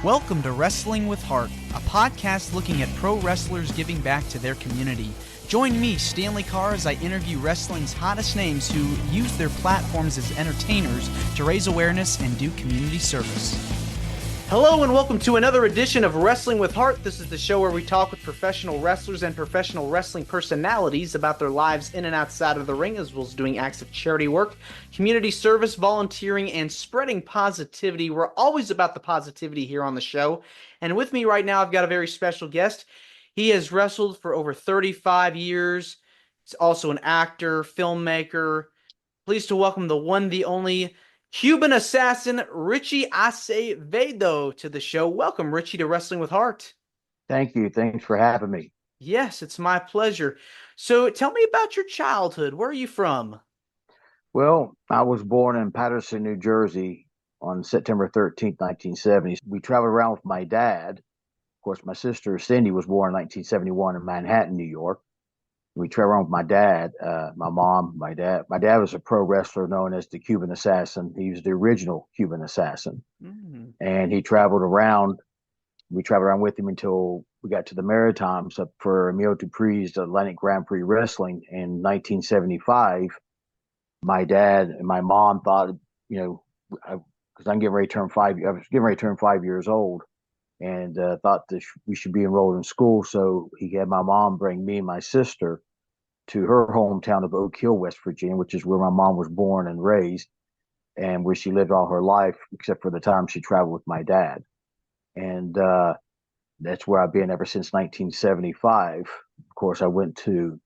Welcome to Wrestling with Heart, a podcast looking at pro wrestlers giving back to their community. Join me, Stanley Carr, as I interview wrestling's hottest names who use their platforms as entertainers to raise awareness and do community service. Hello and welcome to another edition of Wrestling with Heart. This is the show where we talk with professional wrestlers and professional wrestling personalities about their lives in and outside of the ring, as well as doing acts of charity work, community service, volunteering, and spreading positivity. We're always about the positivity here on the show. And with me right now, I've got a very special guest. He has wrestled for over 35 years. He's also an actor, filmmaker. Pleased to welcome the one, the only Cuban assassin, Richie Acevedo, to the show. Welcome, Richie, to Wrestling with Heart. Thank you. Thanks for having me. Yes, it's my pleasure. So tell me about your childhood. Where are you from? Well, I was born in Paterson, New Jersey on September 13th, 1970. We traveled around with my dad. Of course, my sister Cindy was born in 1971 in Manhattan, New York. We traveled around with my dad, my mom, my dad. My dad was a pro wrestler known as the Cuban Assassin. He was the original Cuban Assassin. And he traveled around. We traveled around with him until we got to the Maritimes up for Emile Dupree's Atlantic Grand Prix Wrestling in 1975. My dad and my mom thought, because I'm getting ready to turn 5. I was getting ready to turn 5 years old, and thought that we should be enrolled in school. So he had my mom bring me and my sister to her hometown of Oak Hill, West Virginia, which is where my mom was born and raised, and where she lived all her life, except for the time she traveled with my dad. And that's where I've been ever since 1975. Of course, I went to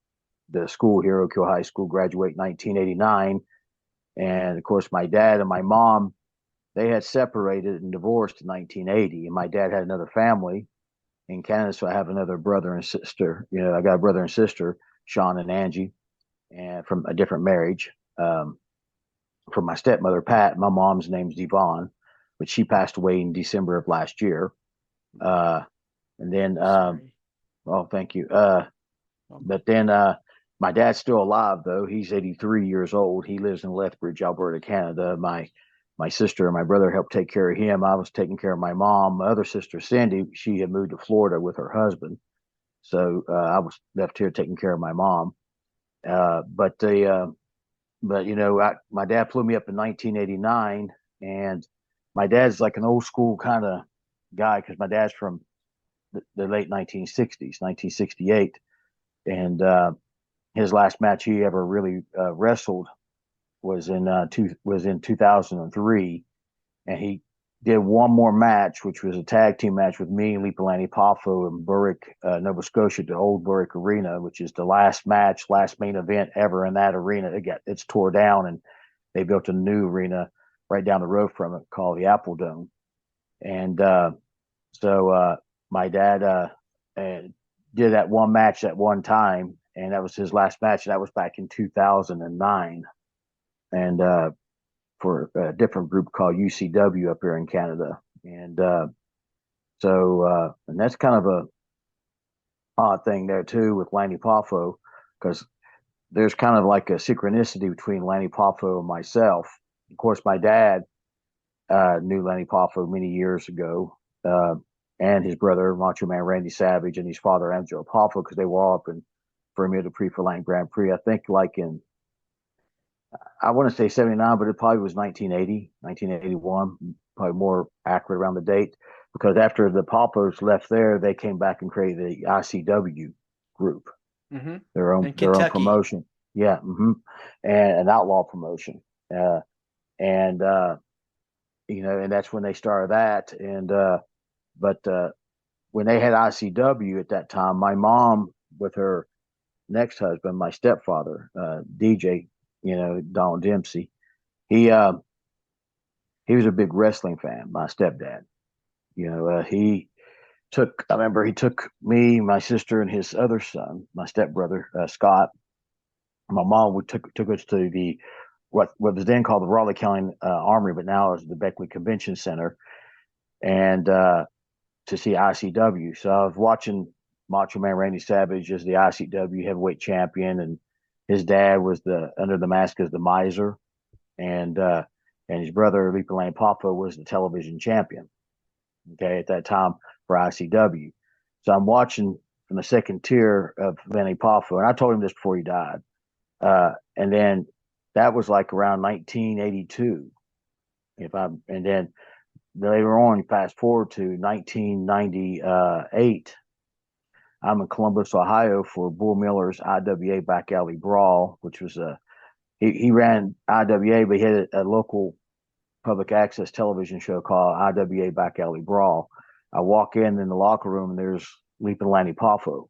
the school here, Oak Hill High School, graduate in 1989. And of course, my dad and my mom, they had separated and divorced in 1980. And my dad had another family in Canada. So I have another brother and sister. I got a brother and sister, Sean and Angie, and from a different marriage. From my stepmother, Pat. My mom's name's Yvonne, but she passed away in December of last year. And then, thank you. But then my dad's still alive, though. He's 83 years old. He lives in Lethbridge, Alberta, Canada. My sister and my brother helped take care of him. I was taking care of my mom. My other sister, Cindy, she had moved to Florida with her husband. So I was left here taking care of my mom. My dad flew me up in 1989, and my dad's like an old school kind of guy because my dad's from the late 1960s, 1968, and his last match he ever really wrestled was in 2003, and he did one more match, which was a tag team match with me, Lipalani Poffo, in Berwick, Nova Scotia, the old Berwick Arena, which is the last main event ever in that arena. It's tore down, and they built a new arena right down the road from it called the Apple Dome. And so my dad did that one match at one time, and that was his last match. And that was back in 2009. And for a different group called UCW up here in Canada. And and that's kind of a odd thing there too with Lanny Poffo, because there's kind of like a synchronicity between Lanny Poffo and myself. Of course, my dad knew Lanny Poffo many years ago, and his brother, Macho Man Randy Savage, and his father, Angelo Poffo, because they were all up in for Emile Dupree for Atlantic Grand Prix. I think I want to say 79, but it probably was 1980, 1981, probably more accurate around the date, because after the Poppos left there, they came back and created the ICW group, their own promotion. Yeah. And an outlaw promotion. And that's when they started that. And, but when they had ICW at that time, my mom with her next husband, my stepfather, DJ, Donald Dempsey, he was a big wrestling fan, my stepdad. I remember he took me, my sister, and his other son, my stepbrother, Scott. My mom took us to what was then called the Raleigh County Armory, but now is the Beckley Convention Center, and to see ICW. So I was watching Macho Man Randy Savage as the ICW heavyweight champion, and his dad was under the mask as the Miser, and his brother Lipalani Poffo was the television champion. Okay, at that time for ICW. So I'm watching from the second tier of Lenny Poffo, and I told him this before he died. And then that was like around 1982. And then later on, fast forward to 1998, I'm in Columbus, Ohio for Bull Miller's IWA Back Alley Brawl, which was he ran IWA, but he had a local public access television show called IWA Back Alley Brawl. I walk in the locker room and there's Leaping Lanny Poffo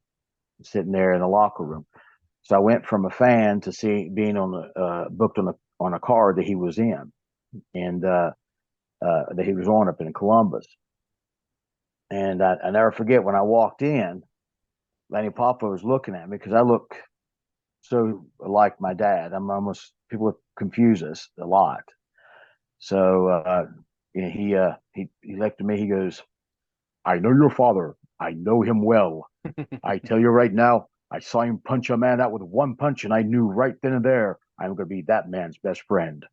sitting there in the locker room. So I went from a fan to being on the booked on a card that he was in, and that he was on up in Columbus. And I never forget when I walked in, Lanny Poffo was looking at me because I look so like my dad. I'm almost people confuse us a lot. So he looked at me. He goes, "I know your father. I know him well. I tell you right now, I saw him punch a man out with one punch, and I knew right then and there I'm going to be that man's best friend."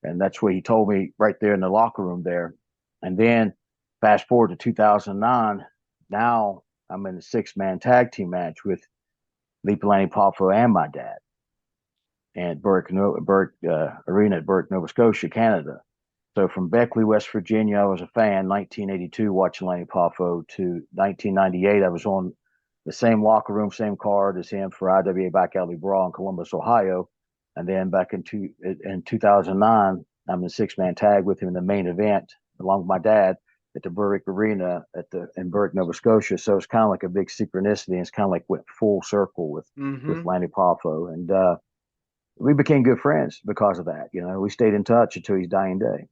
And that's what he told me right there in the locker room there. And then fast forward to 2009. Now I'm in a 6-man tag team match with Lee Pelani Poffo and my dad at Burke Arena at Burke, Nova Scotia, Canada. So from Beckley, West Virginia, I was a fan. 1982, watching Lanny Poffo to 1998, I was on the same locker room, same card as him for IWA Back Alley Brawl in Columbus, Ohio. And then back in 2009, I'm in a 6-man tag with him in the main event, along with my dad at the Burke Arena in Burke, Nova Scotia. So it's kind of like a big synchronicity. And it's kind of like went full circle with Lanny Poffo. And we became good friends because of that. We stayed in touch until his dying day.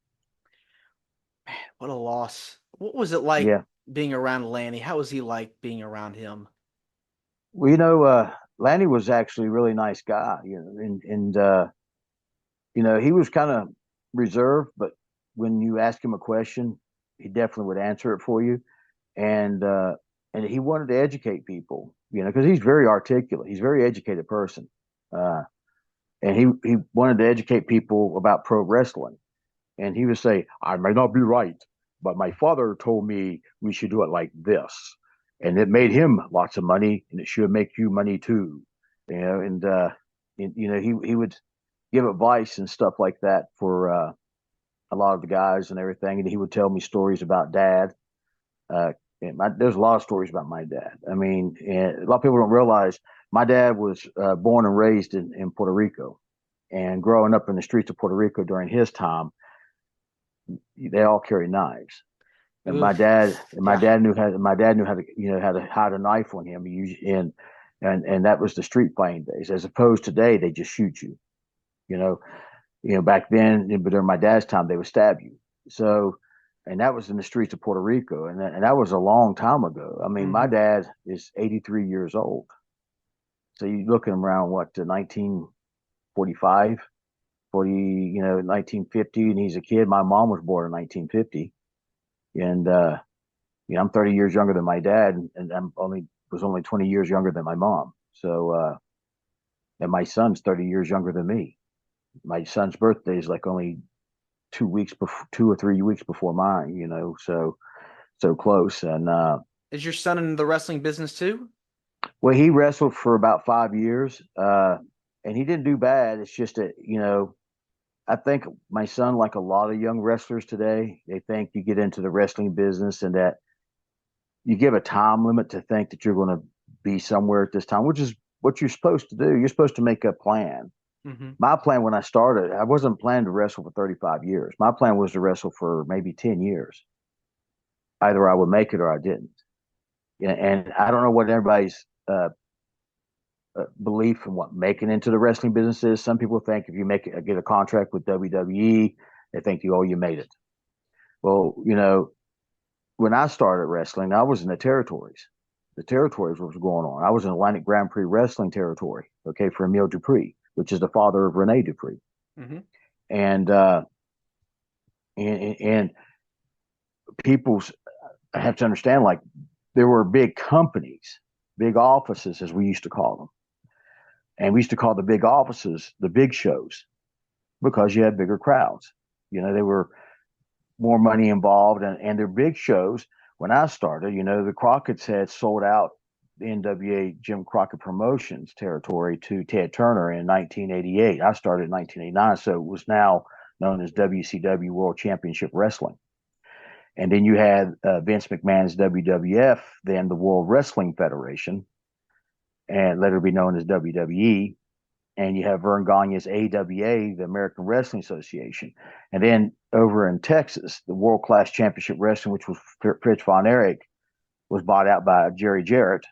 What a loss. What was it like Yeah. being around Lanny? How was he like being around him? Well, Lanny was actually a really nice guy, and he was kind of reserved, but when you ask him a question, he definitely would answer it for you. And he wanted to educate people, because he's very articulate. He's a very educated person. And he wanted to educate people about pro wrestling. And he would say, "I may not be right, but my father told me we should do it like this. And it made him lots of money, and it should make you money too." He would give advice and stuff like that for a lot of the guys and everything. And he would tell me stories about dad. There's a lot of stories about my dad. I mean, a lot of people don't realize my dad was born and raised in Puerto Rico. And growing up in the streets of Puerto Rico during his time, they all carry knives. And Oof. my dad knew how to hide a knife on him. And that was the street fighting days. As opposed to today, they just shoot you. Back then, but during my dad's time, they would stab you. So, and that was in the streets of Puerto Rico, and that was a long time ago. I mean, my dad is 83 years old. So you're looking around to 1945, 1950, and he's a kid. My mom was born in 1950, and I'm 30 years younger than my dad, and was only 20 years younger than my mom. So, and my son's 30 years younger than me. My son's birthday is like only 2 or 3 weeks before mine. So close. And is your son in the wrestling business too? Well, he wrestled for about 5 years, and he didn't do bad. It's just that I think my son, like a lot of young wrestlers today, they think you get into the wrestling business and that you give a time limit to think that you're going to be somewhere at this time, which is what you're supposed to do. You're supposed to make a plan. My plan when I started, I wasn't planning to wrestle for 35 years. My plan was to wrestle for maybe 10 years. Either I would make it or I didn't. And I don't know what everybody's belief in what making into the wrestling business is. Some people think if you get a contract with WWE, they think you made it. Well, when I started wrestling, I was in the territories. The territories was going on. I was in Atlantic Grand Prix Wrestling territory, okay, for Emile Dupree, which is the father of Rene Dupree. And people have to understand, like, there were big companies, big offices, as we used to call them. And we used to call the big offices the big shows because you had bigger crowds. There were more money involved, and their big shows, when I started, the Crockett's had sold out the NWA Jim Crockett Promotions territory to Ted Turner in 1988. I started in 1989, so it was now known as WCW World Championship Wrestling. And then you had Vince McMahon's WWF, then the World Wrestling Federation, and later be known as WWE. And you have Vern Gagne's AWA, the American Wrestling Association. And then over in Texas, the World Class Championship Wrestling, which was Fritz von Erich, was bought out by Jerry Jarrett.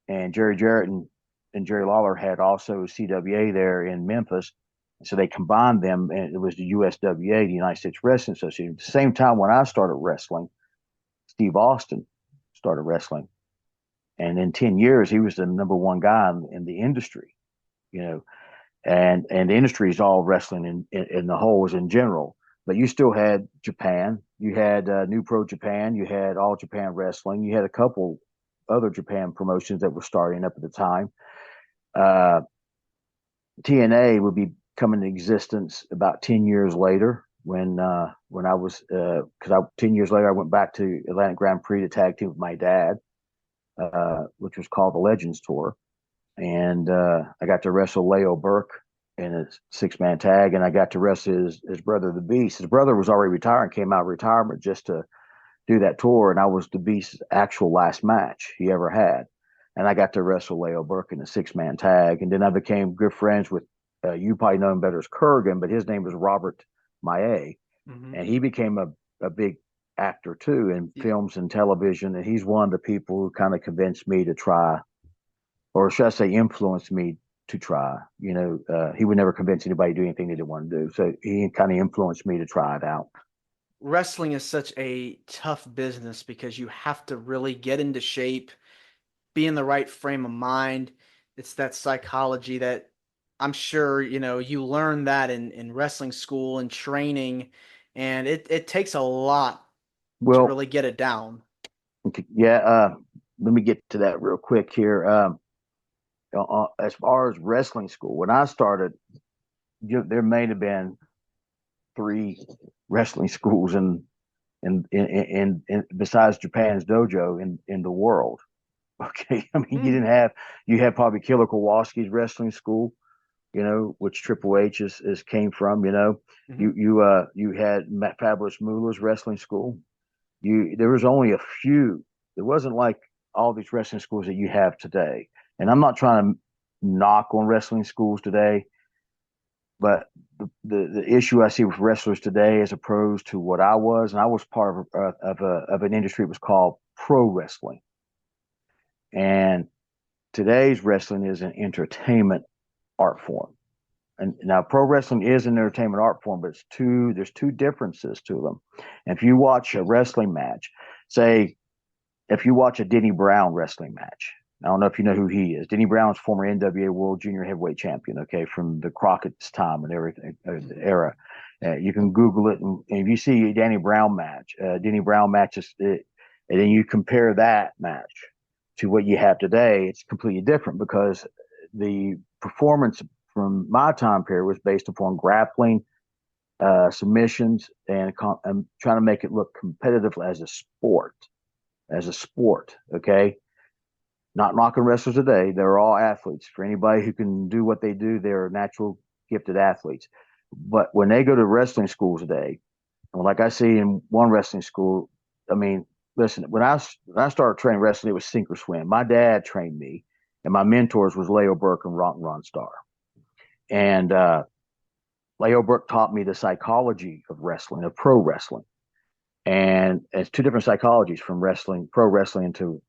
And Jerry Jarrett and Jerry Lawler had also CWA there in Memphis. So they combined them, and it was the USWA, the United States Wrestling Association. At the same time, when I started wrestling, Steve Austin started wrestling. And in 10 years, he was the number one guy in the industry, and the industry is all wrestling in the whole in general. But you still had Japan, you had New Pro Japan, you had All Japan Wrestling, you had a couple other Japan promotions that were starting up at the time. TNA would be come into existence about 10 years later when I was because 10 years later I went back to Atlantic Grand Prix to tag team with my dad, which was called the Legends Tour. And I got to wrestle Leo Burke in a 6-man tag, and I got to wrestle his brother, the Beast. His brother was already retired, came out of retirement just to do that tour, and I was the Beast's actual last match he ever had. And I got to wrestle Leo Burke in a 6-man tag, and then I became good friends with you probably know him better as Kurgan, but his name was Robert Maillet, and he became a big actor too in films and television, and he's one of the people who kind of convinced me to try, or should I say influenced me to try. He would never convince anybody to do anything they didn't want to do, so he kind of influenced me to try it out. Wrestling is such a tough business because you have to really get into shape, be in the right frame of mind. It's that psychology that I'm sure, you learn that in wrestling school and training, and it takes a lot to Well, really get it down. yeah, let me get to that real quick here. As far as wrestling school, when I started, there may have been 3 wrestling schools in besides Japan's dojo in the world. Okay, I mean you had probably Killer Kowalski's wrestling school, which Triple H is came from. You had Fabulous Moolah's wrestling school. There was only a few. It wasn't like all these wrestling schools that you have today. And I'm not trying to knock on wrestling schools today, but the issue I see with wrestlers today as opposed to what I was, and I was part of an industry that was called pro wrestling. And today's wrestling is an entertainment art form. And now pro wrestling is an entertainment art form, but there's 2 differences to them. And if you watch a wrestling match, say if you watch a Denny Brown wrestling match, I don't know if you know who he is. Denny Brown's former NWA World Junior Heavyweight Champion, okay, from the Crockett's time and everything, era. You can Google it, and if you see a Denny Brown match, and then you compare that match to what you have today, it's completely different because the performance from my time period was based upon grappling, submissions, and trying to make it look competitive as a sport. Okay? Not knocking wrestlers today. They're all athletes. For anybody who can do what they do, they're natural gifted athletes. But when they go to wrestling schools today, and like I see in one wrestling school, I mean, listen, when I started training wrestling, it was sink or swim. My dad trained me, and my mentors was Leo Burke and Ron Starr. And Leo Burke taught me the psychology of wrestling, of pro wrestling. And it's 2 different psychologies from wrestling, pro wrestling into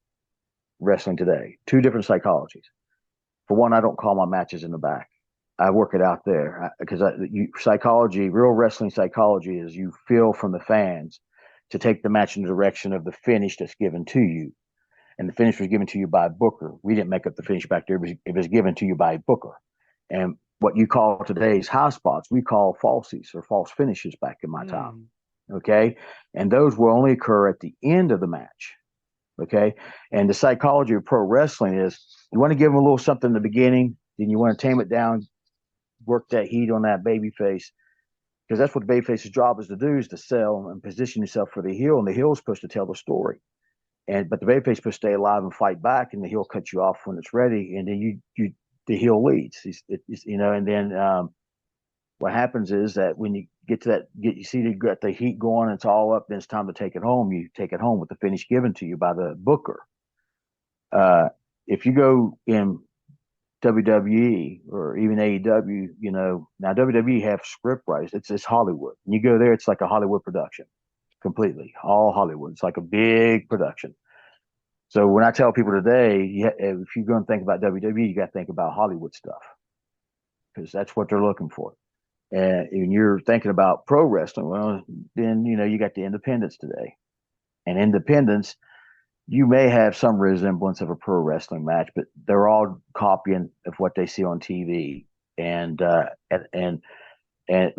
wrestling today. 2 different psychologies. For one, I don't call my matches in the back. I work it out there because psychology, real wrestling psychology is you feel from the fans to take the match in the direction of the finish that's given to you. And the finish was given to you by Booker. We didn't make up the finish back there. It was given to you by Booker. And what you call today's high spots, we call falsies or false finishes back in my time. Okay. And those will only occur at the end of the match. Okay. And the psychology of pro wrestling is you want to give them a little something in the beginning, then you want to tame it down, work that heat on that baby face. Because that's what the babyface's job is to do, is to sell and position yourself for the heel. And the heel is supposed to tell the story. but the babyface is supposed to stay alive and fight back, and the heel cuts you off when it's ready, and then the heel leads. And then what happens is that when you get to that, you see you got the heat going, it's all up, then it's time to take it home. You take it home with the finish given to you by the booker. If you go in WWE or even AEW, now WWE have script rights. It's Hollywood. And you go there, it's like a Hollywood production, completely, all Hollywood. It's like a big production. So when I tell people today, if you're going to think about WWE, you got to think about Hollywood stuff because that's what they're looking for. And when you're thinking about pro wrestling, well, then you got the independents today, and independents, you may have some resemblance of a pro wrestling match, but they're all copying of what they see on TV, and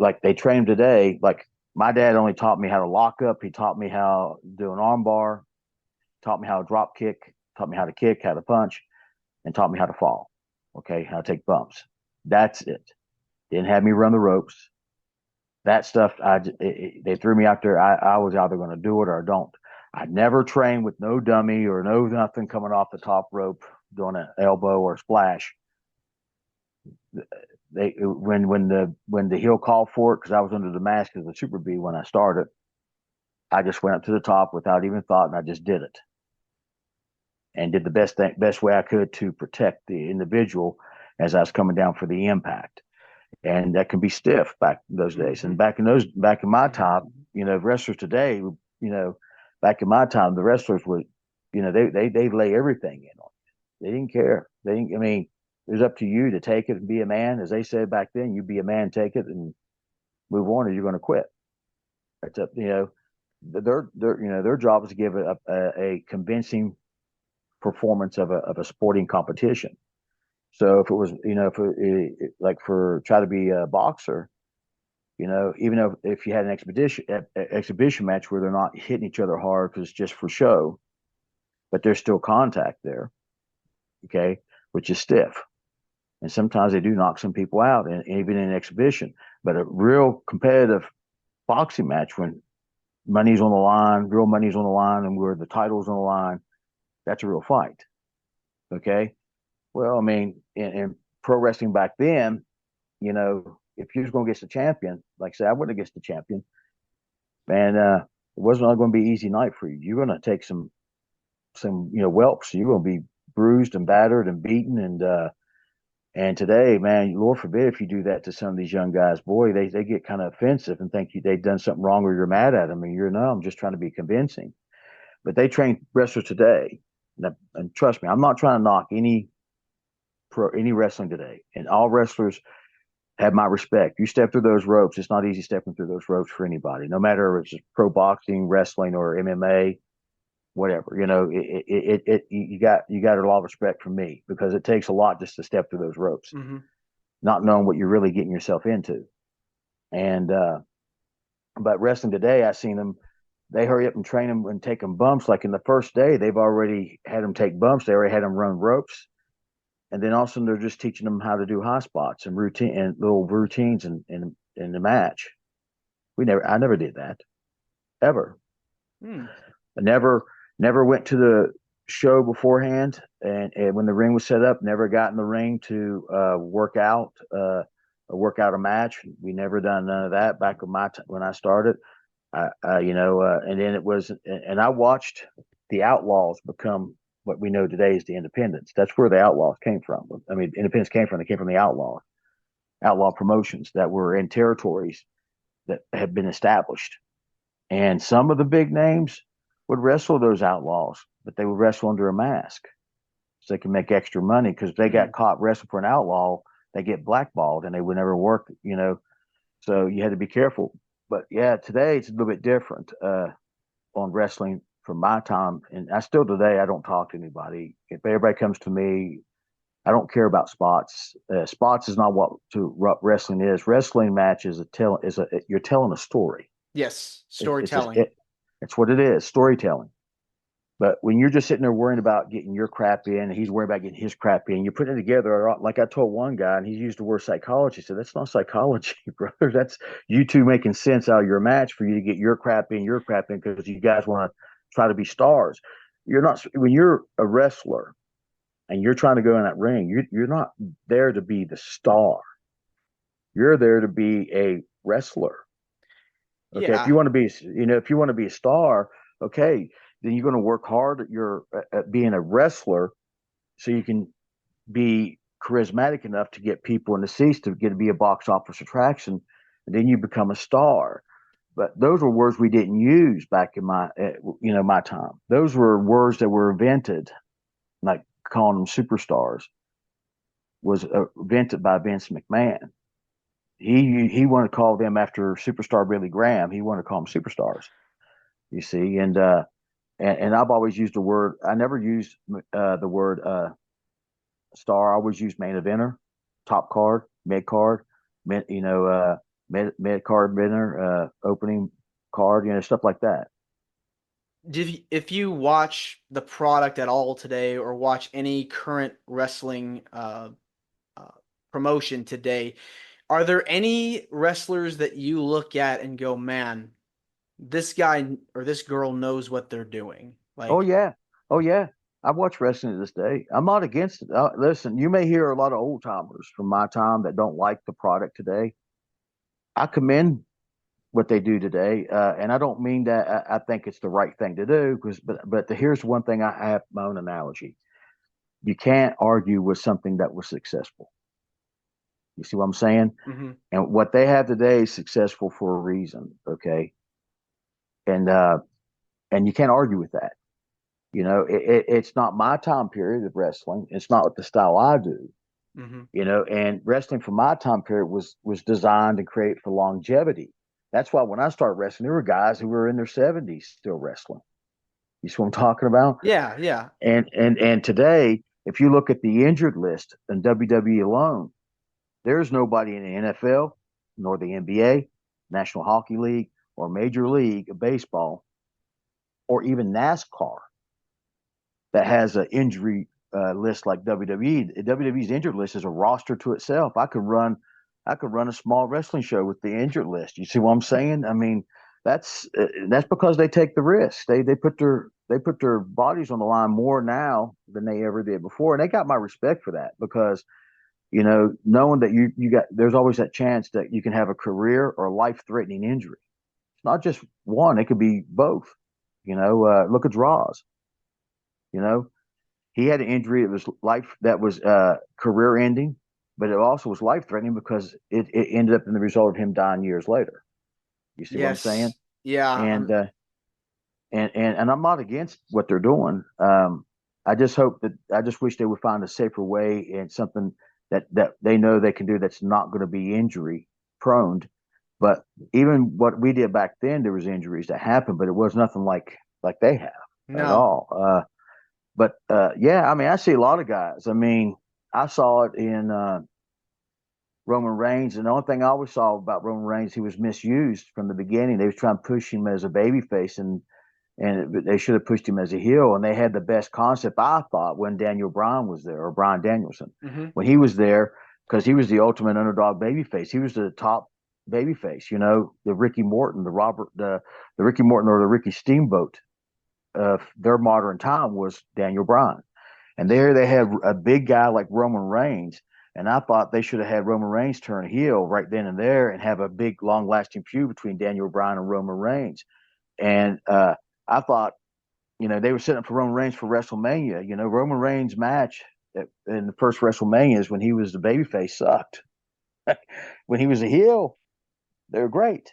like they train today. Like my dad only taught me how to lock up. He taught me how to do an armbar, taught me how to drop kick, taught me how to kick, how to punch, and taught me how to fall. Okay, how to take bumps. That's it. Didn't have me run the ropes. That stuff, they threw me out there. I was either going to do it or I don't. I never trained with no dummy or no nothing coming off the top rope doing an elbow or a splash. When the heel called for it, because I was under the mask as the Super B when I started, I just went up to the top without even thought, and I just did it, and did the best way I could to protect the individual as I was coming down for the impact. And that can be stiff back in those days. And back in my time, wrestlers today, back in my time, the wrestlers would, they lay everything in on it. They didn't care. I mean, it was up to you to take it and be a man. As they said back then, you be a man, take it and move on, or you're going to quit. It's up, their job is to give a convincing performance of a sporting competition. So if it was, like try to be a boxer, even if you had an exhibition match where they're not hitting each other hard because it's just for show, but there's still contact there, okay, which is stiff. And sometimes they do knock some people out, and even in an exhibition. But a real competitive boxing match when money's on the line, real money's on the line, and where the title's on the line, that's a real fight, okay? Well, I mean, in pro wrestling back then, if you was going against the champion, like I said, I went against the champion, man, it wasn't going to be an easy night for you. You're going to take some whelps. You're going to be bruised and battered and beaten. And today, man, Lord forbid if you do that to some of these young guys, boy, they get kind of offensive and think they've done something wrong or you're mad at them. And I'm just trying to be convincing. But they train wrestlers today. And trust me, I'm not trying to knock any wrestling today, and all wrestlers have my respect. You step through those ropes, it's not easy stepping through those ropes for anybody, no matter if it's pro boxing, wrestling, or MMA, whatever. You got a lot of respect from me because it takes a lot just to step through those ropes, not knowing what you're really getting yourself into. And but wrestling today, I've seen them. They hurry up and train them and take them bumps. Like in the first day, they've already had them take bumps. They already had them run ropes. And then also they're just teaching them how to do high spots and routine and little routines in the match. I never did that ever. I never went to the show beforehand. And when the ring was set up, never got in the ring to work out a match. We never done none of that back when I started. And then it was, and I watched the Outlaws become what we know today is the Independents. That's where the Outlaws came from. I mean, Independents came from the outlaw promotions that were in territories that had been established. And some of the big names would wrestle those outlaws, but they would wrestle under a mask so they could make extra money because if they got caught wrestling for an outlaw, they get blackballed and they would never work, So you had to be careful. But yeah, today it's a little bit different on wrestling from my time. And I still today, I don't talk to anybody. If everybody comes to me, I don't care about spots. Spots is not what wrestling is. Wrestling match is you're telling a story. Yes, storytelling. It's what it is, storytelling. But when you're just sitting there worrying about getting your crap in, and he's worried about getting his crap in, you're putting it together. Like I told one guy, and he used the word psychology. He said, that's not psychology, brother. That's you two making sense out of your match for you to get your crap in, because you guys want to try to be stars. you're not when you're a wrestler and you're trying to go in that ring, you're not there to be the star. You're there to be a wrestler. Okay, if Yeah. you want to be, if you want to be a star, okay, then you're going to work hard at being a wrestler so you can be charismatic enough to get people in the seats to get to be a box office attraction, and then you become a star. But those were words we didn't use back in my time. Those were words that were invented, like calling them superstars, was invented by Vince McMahon. He wanted to call them after superstar Billy Graham. He wanted to call them superstars. You see, and I've always used the word. I never used the word star. I always used main eventer, top card, mid card, mid card winner, opening card, stuff like that. If you watch the product at all today, or watch any current wrestling uh, promotion today, are there any wrestlers that you look at and go, man, this guy or this girl knows what they're doing? Oh Like, yeah, oh yeah. I watch wrestling to this day. I'm not against it. Listen, you may hear a lot of old timers from my time that don't like the product today. I commend what they do today, and I don't mean that I think it's the right thing to do. Here's one thing. I have my own analogy. You can't argue with something that was successful. You see what I'm saying? mhm. And what they have today is successful for a reason. Okay, and uh, and you can't argue with that. It's not my time period of wrestling. It's not the style I do. Mhm. And wrestling for my time period was designed and created for longevity. That's why when I started wrestling, there were guys who were in their 70s still wrestling. You see what I'm talking about? Yeah, yeah. And today, if you look at the injured list in WWE alone, there's nobody in the NFL, nor the NBA, National Hockey League, or Major League of Baseball, or even NASCAR that has an injury list like WWE. WWE's injured list is a roster to itself. I could run a small wrestling show with the injured list. You see what I'm saying? I mean, that's because they take the risk. They put their bodies on the line more now than they ever did before, and they got my respect for that because knowing that you got there's always that chance that you can have a career or life threatening injury. It's not just one; it could be both. Look at Draws. You know, he had an injury that was career ending, but it also was life threatening because it ended up in the result of him dying years later. You see what I'm saying? Yes. Yeah. And and I'm not against what they're doing. I just wish they would find a safer way and something that they know they can do that's not going to be injury prone. But even what we did back then, there was injuries that happened, but it was nothing like they have at No. all. Yeah, I mean, I see a lot of guys. I mean, I saw it in Roman Reigns, and the only thing I always saw about Roman Reigns, he was misused from the beginning. They was trying to push him as a babyface, and they should have pushed him as a heel. And they had the best concept, I thought, when Daniel Bryan was there, or Bryan Danielson, Mhm. when he was there, because he was the ultimate underdog babyface. He was the top babyface. The Ricky Morton, the Ricky Morton or the Ricky Steamboat of their modern time was Daniel Bryan. And there they had a big guy like Roman Reigns. And I thought they should have had Roman Reigns turn heel right then and there and have a big, long lasting feud between Daniel Bryan and Roman Reigns. And I thought, they were setting up for Roman Reigns for WrestleMania. Roman Reigns' match in the first WrestleMania is when he was the babyface sucked. When he was a heel, they're great.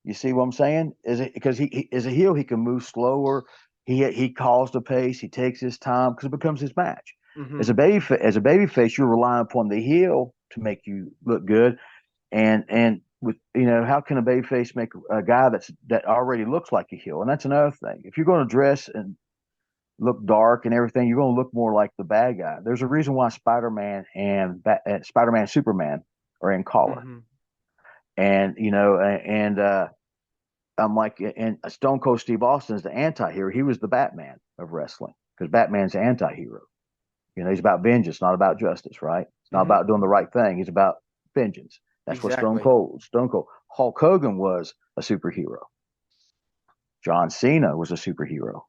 You see what I'm saying? Is it because he as a heel he can move slower. He calls the pace. He takes his time because it becomes his match. As a Mhm. baby face, you're relying upon the heel to make you look good. And with how can a baby face make a guy that already looks like a heel? And that's another thing. If you're going to dress and look dark and everything, you're going to look more like the bad guy. There's a reason why Spider-Man, Superman are in color, Mhm. and I'm like, and Stone Cold Steve Austin is the anti-hero. He was the Batman of wrestling because Batman's the anti-hero. He's about vengeance, not about justice, right? It's not Mhm. about doing the right thing. He's about vengeance. That's what Exactly. Stone Cold, Hulk Hogan was a superhero. John Cena was a superhero.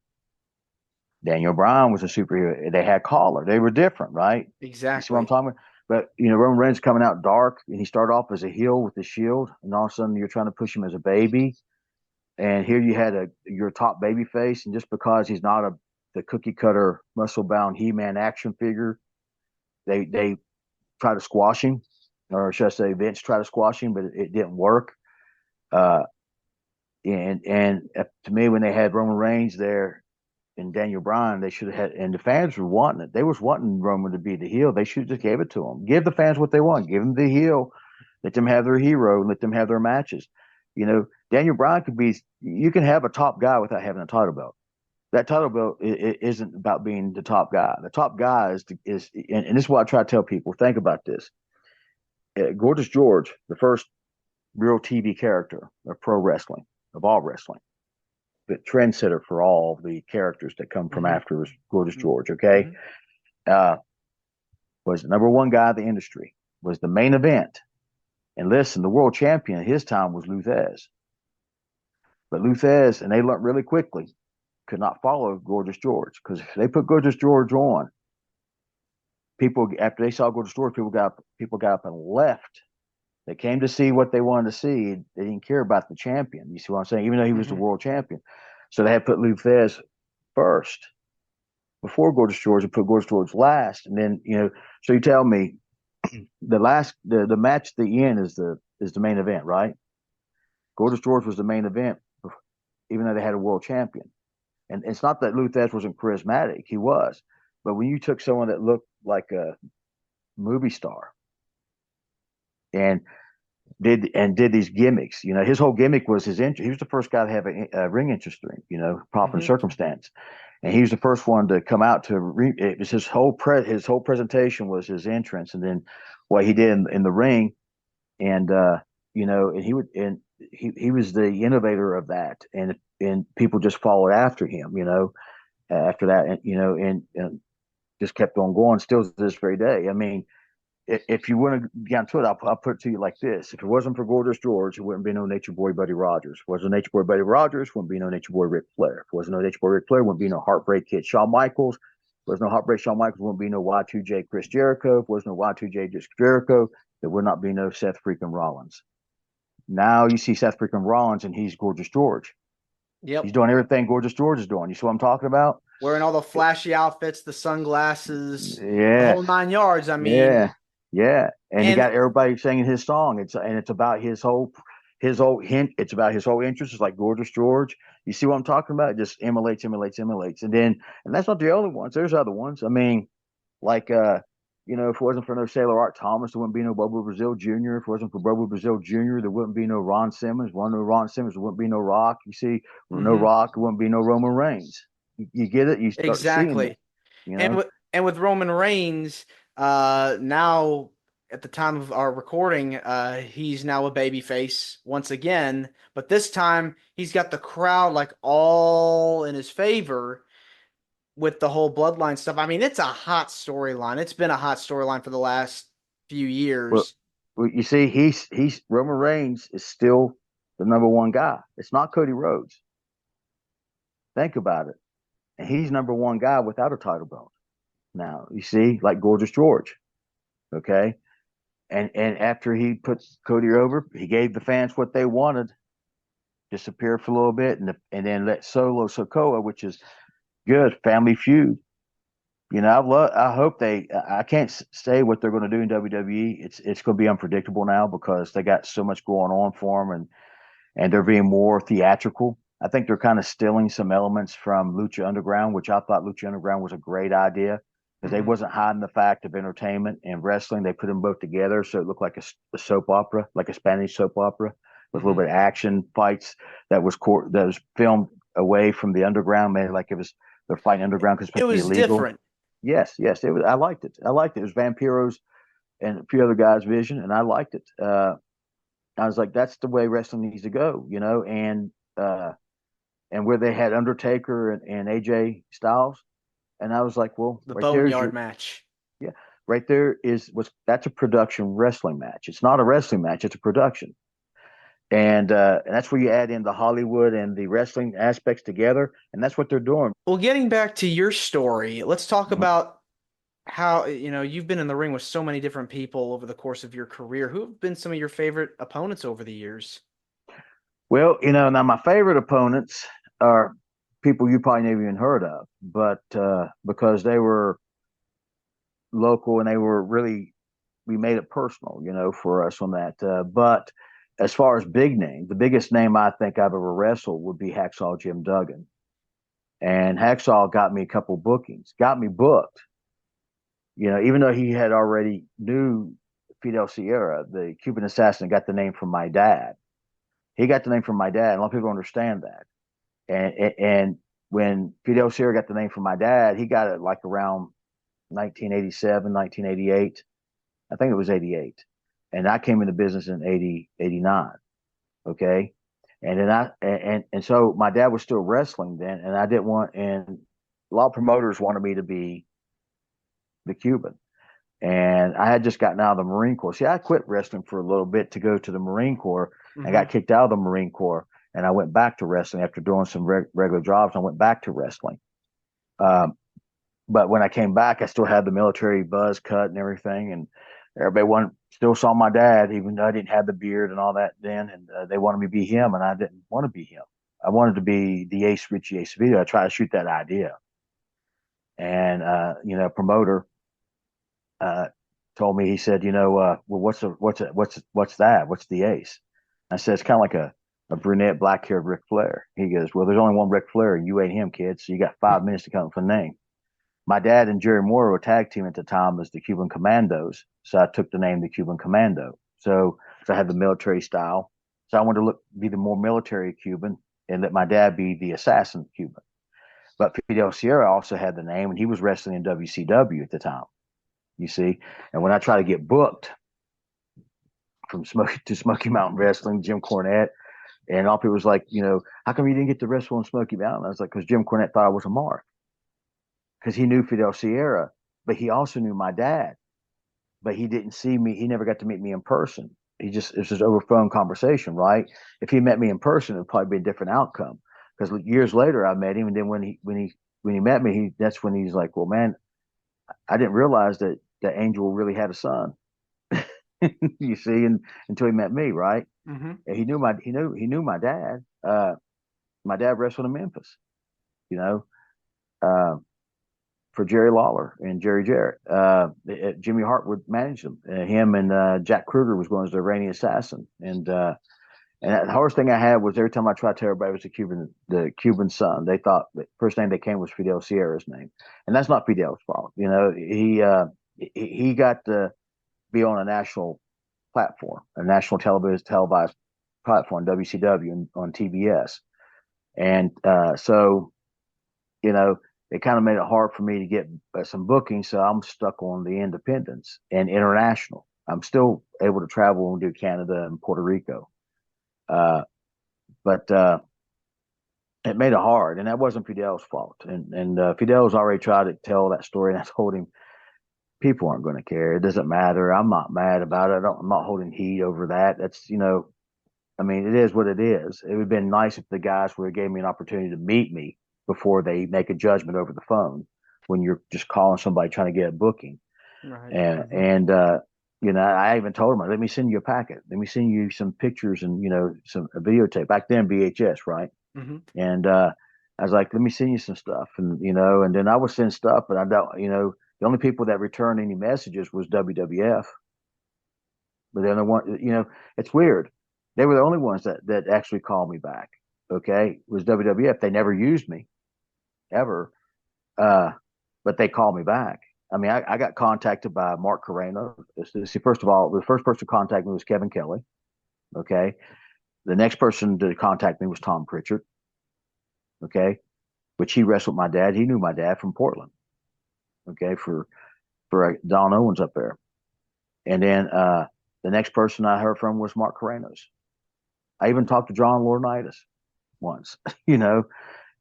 Daniel Bryan was a superhero. They had collar. They were different, right? You see what I'm Exactly. talking about? But Roman Reigns coming out dark, and he started off as a heel with the Shield, and all of a sudden you're trying to push him as a baby, and here you had your top baby face, and just because he's not the cookie cutter muscle bound He-Man action figure, they try to squash him, or should I say, Vince tried to squash him, but it didn't work. Uh, and to me, when they had Roman Reigns there and Daniel Bryan, they should have had, and the fans were wanting it. They was wanting Roman to be the heel. They should have just gave it to him. Give the fans what they want. Give them the heel. Let them have their hero. Let them have their matches. Daniel Bryan could be. You can have a top guy without having a title belt. That title belt isn't about being the top guy. The top guy and this is what I try to tell people. Think about this. Gorgeous George, the first real TV character of pro wrestling, of all wrestling, the trendsetter for all the characters that come from Mm-hmm. after Gorgeous George. Mm-hmm. Okay, uh, was the number one guy in the industry, was the main event. And listen, the world champion at his time was Luthez. But Luthez, and they learned really quickly, could not follow Gorgeous George, because if they put Gorgeous George on, people after they saw Gorgeous George, people got up and left. They came to see what they wanted to see. They didn't care about the champion. You see what I'm saying? Even though he was the Mm-hmm. world champion, so they had put Luthez first before Gorgeous George and put Gorgeous George last. And then so you tell me the match at the end is the main event, right? Gorgeous George was the main event, even though they had a world champion. And it's not that Luthez wasn't charismatic; he was. But when you took someone that looked like a movie star and did these gimmicks, his whole gimmick was his entry. He was the first guy to have a ring entrance ring, prop and Mm-hmm. circumstance, and he was the first one to come out it was his whole presentation was his entrance, and then what he did in the ring, and and he was the innovator of that, and people just followed after him, after that, and just kept on going, still to this very day. I mean, if you want to get into it, I'll put it to you like this: if it wasn't for Gorgeous George, it wouldn't be no Nature Boy Buddy Rogers. If it wasn't Nature Boy Buddy Rogers, wouldn't be no Nature Boy Ric Flair. If it wasn't no Nature Boy Ric Flair, wouldn't be no Heartbreak Kid Shawn Michaels. If there was no Heartbreak Shawn Michaels, wouldn't be no Y2J Chris Jericho. If there was no Y2J Chris Jericho, there would not be no Seth freaking Rollins. Now you see Seth freaking Rollins, and he's Gorgeous George. He's Yep. doing everything Gorgeous George is doing. You see what I'm talking about? Wearing all the flashy outfits, the sunglasses, the Yeah, whole 9 yards. I mean, yeah, yeah. And he and got everybody singing his song. It's about his whole hint. It's about his whole interest. It's like Gorgeous George. You see what I'm talking about? It just emulates, and that's not the only ones. There's other ones. I mean, like if it wasn't for no Sailor Art Thomas, there wouldn't be no Bobo Brazil Jr. If it wasn't for Bobo Brazil Jr., there wouldn't be no Ron Simmons. One no Ron Simmons, there wouldn't be no Rock. You see, no mhm, Rock, there wouldn't be no Roman Reigns. You get it? You start seeing it. exactly. You And know. with Roman Reigns, now at the time of our recording, he's now a babyface once again, but this time he's got the crowd like all in his favor with the whole bloodline stuff. I mean, it's a hot storyline. It's been a hot storyline for the last few Well, years. well, you see, he's Roman Reigns is still the number one guy. It's not Cody Rhodes. Think about it. And he's number one guy without a title belt. Now, you see, like Gorgeous George. Okay. And after he put Cody over, he gave the fans what they wanted, disappeared for a little bit, and then let Solo Sokoa, which is good, Family Feud. I hope I can't say what they're going to do in WWE. It's going to be unpredictable now because they got so much going on for them, and they're being more theatrical. I think they're kind of stealing some elements from Lucha Underground, which I thought Lucha Underground was a great idea because they Hmm. wasn't hiding the fact of entertainment and wrestling. They put them both together, so it looked like a soap opera, like a Spanish soap opera with a little Hmm. bit of action fights that was filmed away from the underground, made like it was they're fighting underground because it's It supposed to be was illegal. different. Yes, yes, it was. I liked it. I liked it. It was Vampiro's and a few other guys' vision, and I liked it. I was like, that's the way wrestling needs to go, uh, and where they had Undertaker and AJ Styles, and I was like, well, The right there is Boneyard your match. yeah, right there is was that's a production wrestling match. It's not a wrestling match; it's a production. And that's where you add in the Hollywood and the wrestling aspects together, and that's what they're doing. Well, getting back to your story, let's talk Mhm. about how, you've been in the ring with so many different people over the course of your career. Who have been some of your favorite opponents over the years? Well, now my favorite opponents are people you probably never even heard of, but because they were local and they were really, we made it personal, for us on that. But as far as big name, the biggest name I think I've ever wrestled would be Hacksaw Jim Duggan. And Hacksaw got me a couple bookings, got me booked. Even though he had already knew Fidel Sierra, the Cuban assassin, got the name from my dad. He got the name from my dad. A lot of people understand that. And when Fidel Sierra got the name from my dad, he got it like around 1987, 1988. I think it was 88. And I came into business in 80, 89. Okay. And then so my dad was still wrestling then, and I didn't want, and a lot of promoters wanted me to be the Cuban. And I had just gotten out of the Marine Corps. See, I quit wrestling for a little bit to go to the Marine Corps. I Hmm. got kicked out of the Marine Corps, and I went back to wrestling after doing some regular jobs. I went back to wrestling. Um, but when I came back, I still had the military buzz cut and everything, and everybody still saw my dad, even though I didn't have the beard and all that then, and they wanted me to be him, and I didn't want to be him. I wanted to be the Ace Richie Acevedo. I tried to shoot that idea, and promoter uh, told me, he said, well, what's that? What's the Ace? I said, it's kind of like a brunette, black haired Ric Flair. He goes, well, there's only one Ric Flair, and you ain't him, kid. So you got 5 minutes to come up with a name. My dad and Jerry Moore were tag team at the time as the Cuban Commandos. So I took the name the Cuban Commando. So I had the military style. So I wanted to be the more military Cuban and let my dad be the assassin Cuban. But Fidel Sierra also had the name, and he was wrestling in WCW at the time, you see. And when I tried to get booked from Smoky Mountain Wrestling, Jim Cornette, and all people was like, how come you didn't get to wrestle on Smoky Mountain? I was like, because Jim Cornette thought I was a mark, because he knew Fidel Sierra, but he also knew my dad. But he didn't see me. He never got to meet me in person. It was just over phone conversation, right? If he met me in person, it'd probably be a different outcome. Because years later, I met him, and then when he met me, that's when he's like, "Well, man, I didn't realize that Angel really had a son." You see, and until he met me, right? Hmm. And he knew my dad. My dad wrestled in Memphis, you know. Uh, for Jerry Lawler and Jerry Jarrett. Jimmy Hart would manage them. Him and Jack Kruger was going as the reigning assassin. And the hardest thing I had was every time I tried to tell everybody it was the Cuban son, they thought the first name that came was Fidel Sierra's name, and that's not Fidel's fault. He got to be on a national platform, a national televised platform, WCW, and on TBS, and so you know, it kind of made it hard for me to get some bookings. So I'm stuck on the independents and international. I'm still able to travel and do Canada and Puerto Rico. Uh, but it made it hard, and that wasn't Fidel's fault. And Fidel's already tried to tell that story, and I told him people aren't going to care. It doesn't matter. I'm not mad about it. I'm not holding heat over that. I mean, it is what it is. It would have been nice if the guys would have gave me an opportunity to meet me before they make a judgment over the phone when you're just calling somebody trying to get a booking. Right. Hmm. And I even told them, let me send you a packet. Let me send you some pictures and, some a videotape. Back then, VHS, right? Hmm. And I was like, let me send you some stuff. And then I would send stuff, but I don't, the only people that returned any messages was WWF. But then the one, it's weird. They were the only ones that actually called me back. Okay, it was WWF. They never used me ever, uh, but they called me back. I mean, I got contacted by Mark Carreno. See, first of all, the first person to contact me was Kevin Kelly. Okay, the next person to contact me was Tom Pritchard. Okay, which he wrestled my dad. He knew my dad from Portland. Okay, for Don Owens up there. And then the next person I heard from was Mark Carrenos. I even talked to John Laurinaitis once.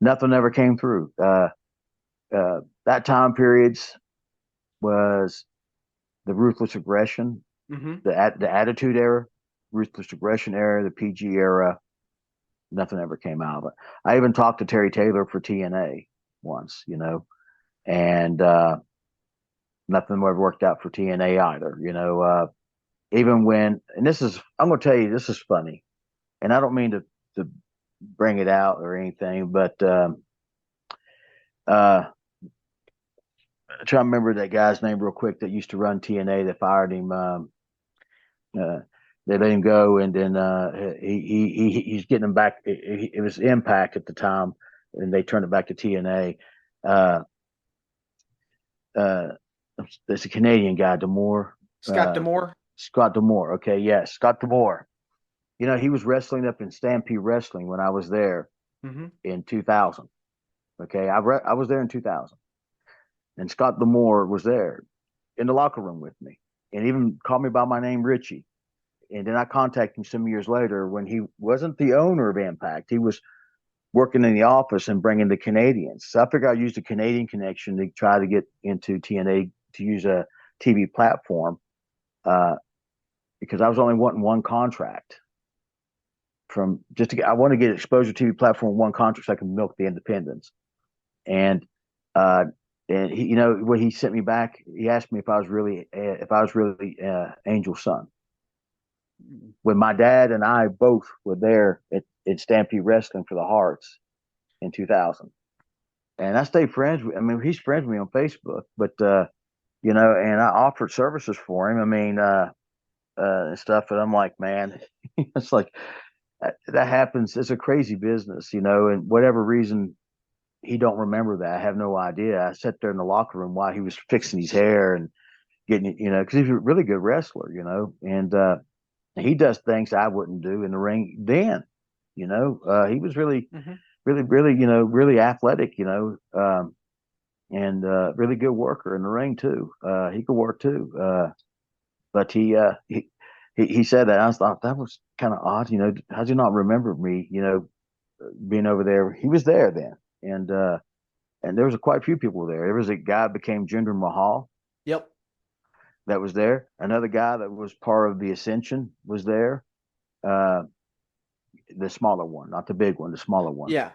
Nothing ever came through. That time periods was the ruthless aggression, Hmm. the attitude era. Ruthless Aggression era, the PG era. Nothing ever came out of it. I even talked to Terry Taylor for TNA once, and nothing ever worked out for TNA either. Even when, and I'm going to tell you, this is funny, and I don't mean to bring it out or anything, but I try to remember that guy's name real quick that used to run TNA that fired him. They let him go, and then he's getting him back. It was Impact at the time, and they turned it back to TNA. There's a Canadian guy, D'Amore. Scott D'Amore. Scott D'Amore. Okay, yes, Scott D'Amore. He was wrestling up in Stampede Wrestling when I was there in 2000. Okay, I was there in 2000, and Scott D'Amore was there in the locker room with me, and even called me by my name, Richie. And then I contacted him some years later when he wasn't the owner of Impact. He was working in the office and bringing the Canadians. So I figured I'd use the Canadian connection to try to get into TNA to use a TV platform because I was only wanting one contract I want to get exposure to TV platform, one contract so I can milk the independents. And he, when he sent me back, he asked me if I was really Angel's son. When my dad and I both were there at Stampede Wrestling for the Hearts in 2000. And I stayed friends with, he's friends with me on Facebook, but, and I offered services for him. And stuff. And I'm like, man, it's like, that happens. It's a crazy business, and whatever reason he don't remember that. I have no idea. I sat there in the locker room while he was fixing his hair and getting, because he's a really good wrestler, and, he does things I wouldn't do in the ring then. He was really, really, really, really athletic, and really good worker in the ring too. He could work too. But he said that. I thought that was kind of odd. How do you not remember me, being over there? He was there then. And there was quite a few people there. There was a guy became Jinder Mahal. Yep. That was there. Another guy that was part of the Ascension was there. The smaller one, not the big one, the smaller one. Yeah.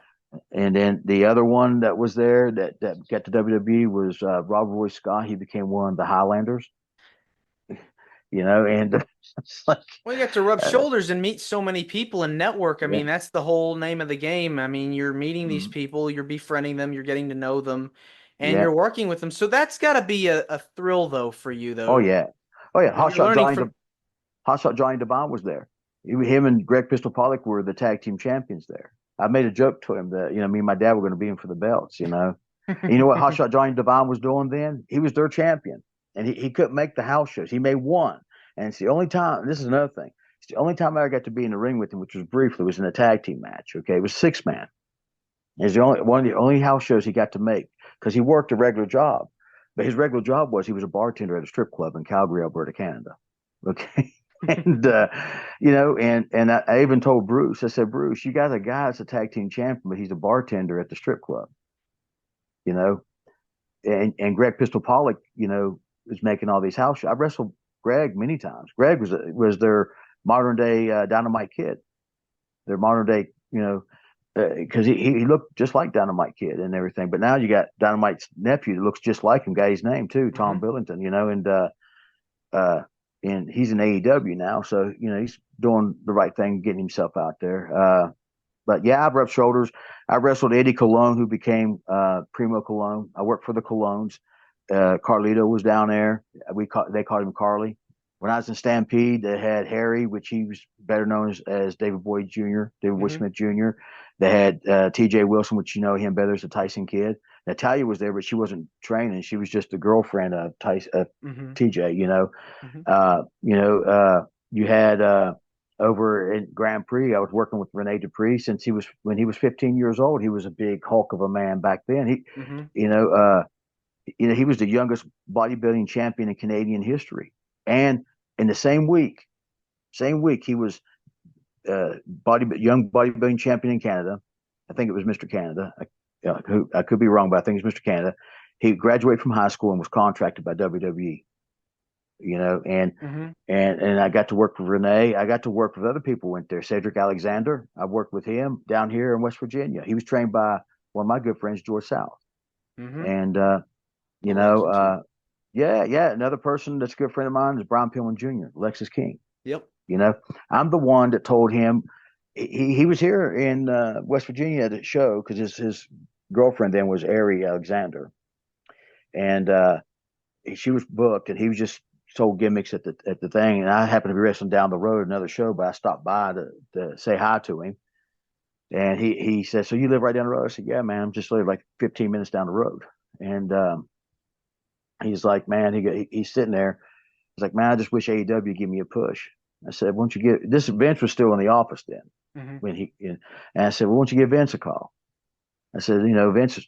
And then the other one that was there that got to WWE was Rob Roy Scott. He became one of the Highlanders. And it's like, well, you got to rub shoulders and meet so many people and network. I mean, that's the whole name of the game. I mean, you're meeting these people, you're befriending them, you're getting to know them, and you're working with them. So that's got to be a thrill, though, for you, though. Oh yeah. Hotshot Johnny Devine was there. Him and Greg Pistol Pollock were the tag team champions there. I made a joke to him that me and my dad were going to be in for the belts. And you know what Hotshot Johnny Devine was doing then? He was their champion, and he couldn't make the house shows. He made one, and it's the only time. This is another thing. It's the only time I ever got to be in the ring with him, which was briefly. Was in a tag team match. Okay, it was 6-man. It's the only one of the only house shows he got to make because he worked a regular job, but his regular job was he was a bartender at a strip club in Calgary, Alberta, Canada. Okay. And and I even told Bruce, I said, Bruce, you got a guy that's a tag team champion, but he's a bartender at the strip club. And Greg Pistol Pollock, is making all these house shows. I wrestled Greg many times. Greg was their modern day Dynamite Kid, their modern day, because he looked just like Dynamite Kid and everything. But now you got Dynamite's nephew that looks just like him, got his name too, Tom Billington, and he's in AEW now, so he's doing the right thing, getting himself out there. But yeah, I've rubbed shoulders. I wrestled Eddie Colon, who became Primo Colon. I worked for the Colones. Carlito was down there. They called him Carly. When I was in Stampede, they had Harry, which he was better known as David Boyd Jr., David Boyd Smith Jr. They had T.J. Wilson, which you know him better as the Tyson Kid. Natalia was there, but she wasn't training. She was just the girlfriend of TJ. You had over in Grand Prix. I was working with Rene Dupree since when he was 15 years old. He was a big hulk of a man back then. He was the youngest bodybuilding champion in Canadian history. And in the same week, he was young bodybuilding champion in Canada. I think it was Mr. Canada. I could be wrong, but I think it's Mr. Canada. He graduated from high school and was contracted by WWE. and Mm-hmm. and I got to work with Renee. I got to work with other people who went there. Cedric Alexander. I worked with him down here in West Virginia. He was trained by one of my good friends, George South. Mm-hmm. And A you know, legend too. yeah. Another person that's a good friend of mine is Brian Pillman Jr., Lexus King. Yep. You know, I'm the one that told him he was here in West Virginia at a show because his girlfriend then was Ari Alexander, and she was booked, and he was just sold gimmicks at the thing. And I happened to be wrestling down the road at another show, but I stopped by to say hi to him. And he said, "So you live right down the road?" I said, "Yeah, man, I'm just live like 15 minutes down the road." And he's like, "Man," he's sitting there. He's like, "Man, I just wish AEW give me a push." I said, "Won't you give?" This Vince was still in the office then Mm-hmm. when and I said, "Well, won't you give Vince a call?" I said, Vince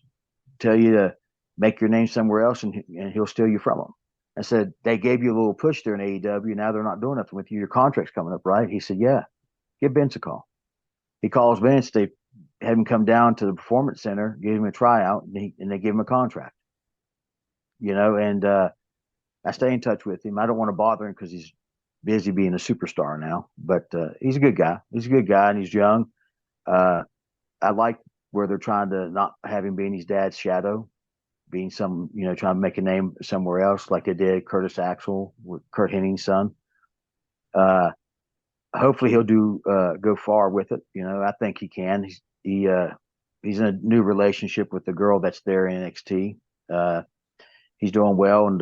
tell you to make your name somewhere else, and he'll steal you from him." I said, "They gave you a little push there in AEW. Now they're not doing nothing with you. Your contract's coming up, right?" He said, "Yeah, give Vince a call." He calls Vince. They had him come down to the performance center, gave him a tryout, and they give him a contract. And I stay in touch with him. I don't want to bother him because he's busy being a superstar now, but he's a good guy. He's a good guy, and he's young. Uh, I like where they're trying to not have him being his dad's shadow, being trying to make a name somewhere else, like they did Curtis Axel with Kurt Hennig's son. Uh, Hopefully he'll go far with it. I think he can. He's in a new relationship with the girl that's there in NXT. He's doing well, and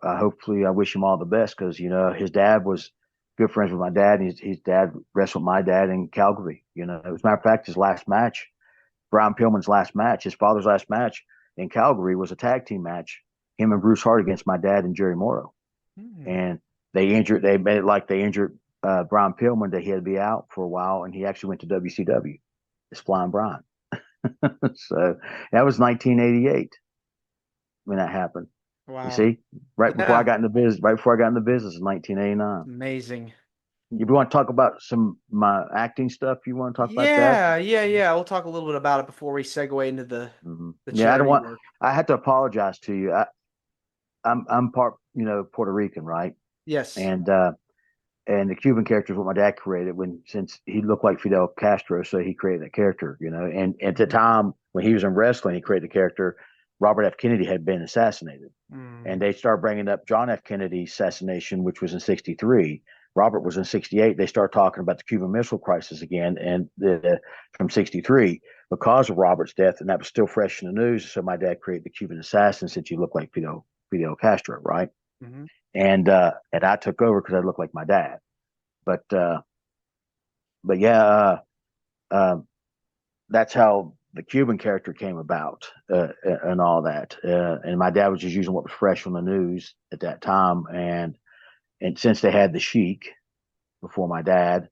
hopefully I wish him all the best because his dad was good friends with my dad, and his dad wrestled my dad in Calgary. As a matter of fact, his last match, Brian Pillman's last match, his father's last match in Calgary was a tag team match, him and Bruce Hart against my dad and Jerry Morrow. Mm-hmm. And they made it like they injured Brian Pillman, that he had to be out for a while, and he actually went to WCW. It's Flying Brian. So that was 1988 when that happened. You Wow. see, Yeah. right before I got in the business in 1989. Amazing. If you want to talk about some my acting stuff, you want to talk about that? Yeah. We'll talk a little bit about it before we segue into the Yeah, I don't charity want. work. I had to apologize to you. I'm part, Puerto Rican, right? Yes. And and the Cuban character is what my dad created since he looked like Fidel Castro, so he created that character, And at the time when he was in wrestling, he created the character. Robert F. Kennedy had been assassinated, and Mm. they started bringing up John F. Kennedy's assassination, which was in '63. Robert was in '68. They start talking about the Cuban Missile Crisis again, and from '63 because of Robert's death, and that was still fresh in the news. So my dad created the Cuban assassin since you look like Fidel Castro, right? Mm-hmm. And I took over because I looked like my dad. But yeah, that's how the Cuban character came about, and all that. And my dad was just using what was fresh on the news at that time. And since they had the Sheik before my dad,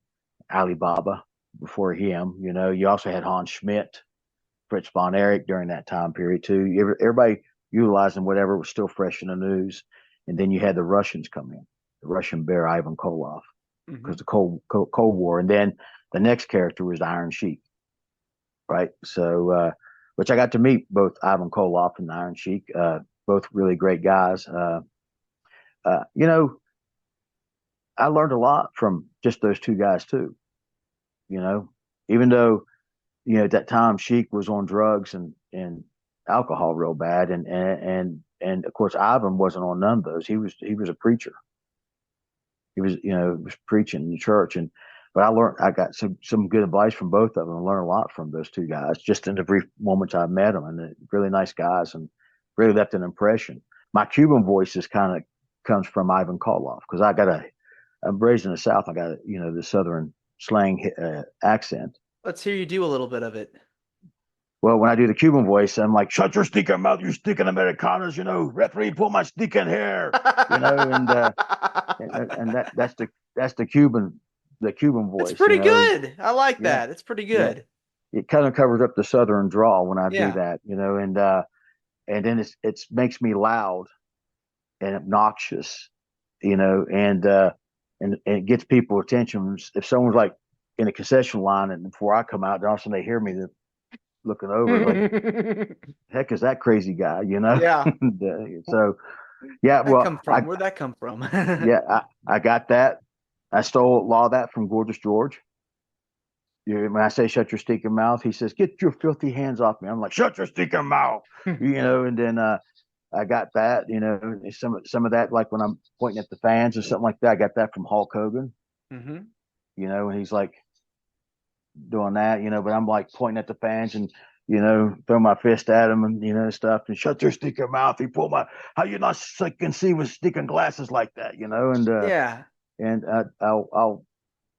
Alibaba before him, you also had Hans Schmidt, Fritz von Erich during that time period too. Everybody utilizing whatever was still fresh in the news. And then you had the Russians come in, the Russian bear Ivan Koloff, Mm-hmm. because the Cold War. And then the next character was the Iron Sheik, right? So, which I got to meet both Ivan Koloff and the Iron Sheik, both really great guys. Uh, you know, I learned a lot from just those two guys too. You know, Even though at that time Sheik was on drugs and alcohol real bad, and of course Ivan wasn't on none of those. He was a preacher. He was preaching in the church. But I got some good advice from both of them. I learned a lot from those two guys just in the brief moments I met them, and they're really nice guys and really left an impression. My Cuban voice is kind of comes from Ivan Koloff because I'm raised in the South. I got the Southern slang accent. Let's hear you do a little bit of it. Well, when I do the Cuban voice, I'm like, "Shut your stinking mouth, you stinking Americanos! Referee, pull my stinking hair!" And that's the Cuban It's voice. pretty good. I like Yeah, that. It's pretty yeah. good. It kind of covers up the Southern drawl when I do Yeah. that, and then it makes me loud and obnoxious, and it gets people attention. If someone's like in a concession line and before I come out, then all of a sudden they hear me looking over like, heck is that crazy guy, Yeah. And, so Yeah, That well, come from? Where'd that come from? yeah, I got that. I stole a lot of that from Gorgeous George. When I say shut your stinking mouth, he says, "Get your filthy hands off me." I'm like, "Shut your stinking mouth," And then I got that, some of that, like when I'm pointing at the fans or something like that. I got that from Hulk Hogan, Hmm. and he's like doing that, but I'm like pointing at the fans and throw my fist at him and stuff and shut your stinking mouth. He pulled my, how you not can see with stinking glasses like that, Yeah. and I'll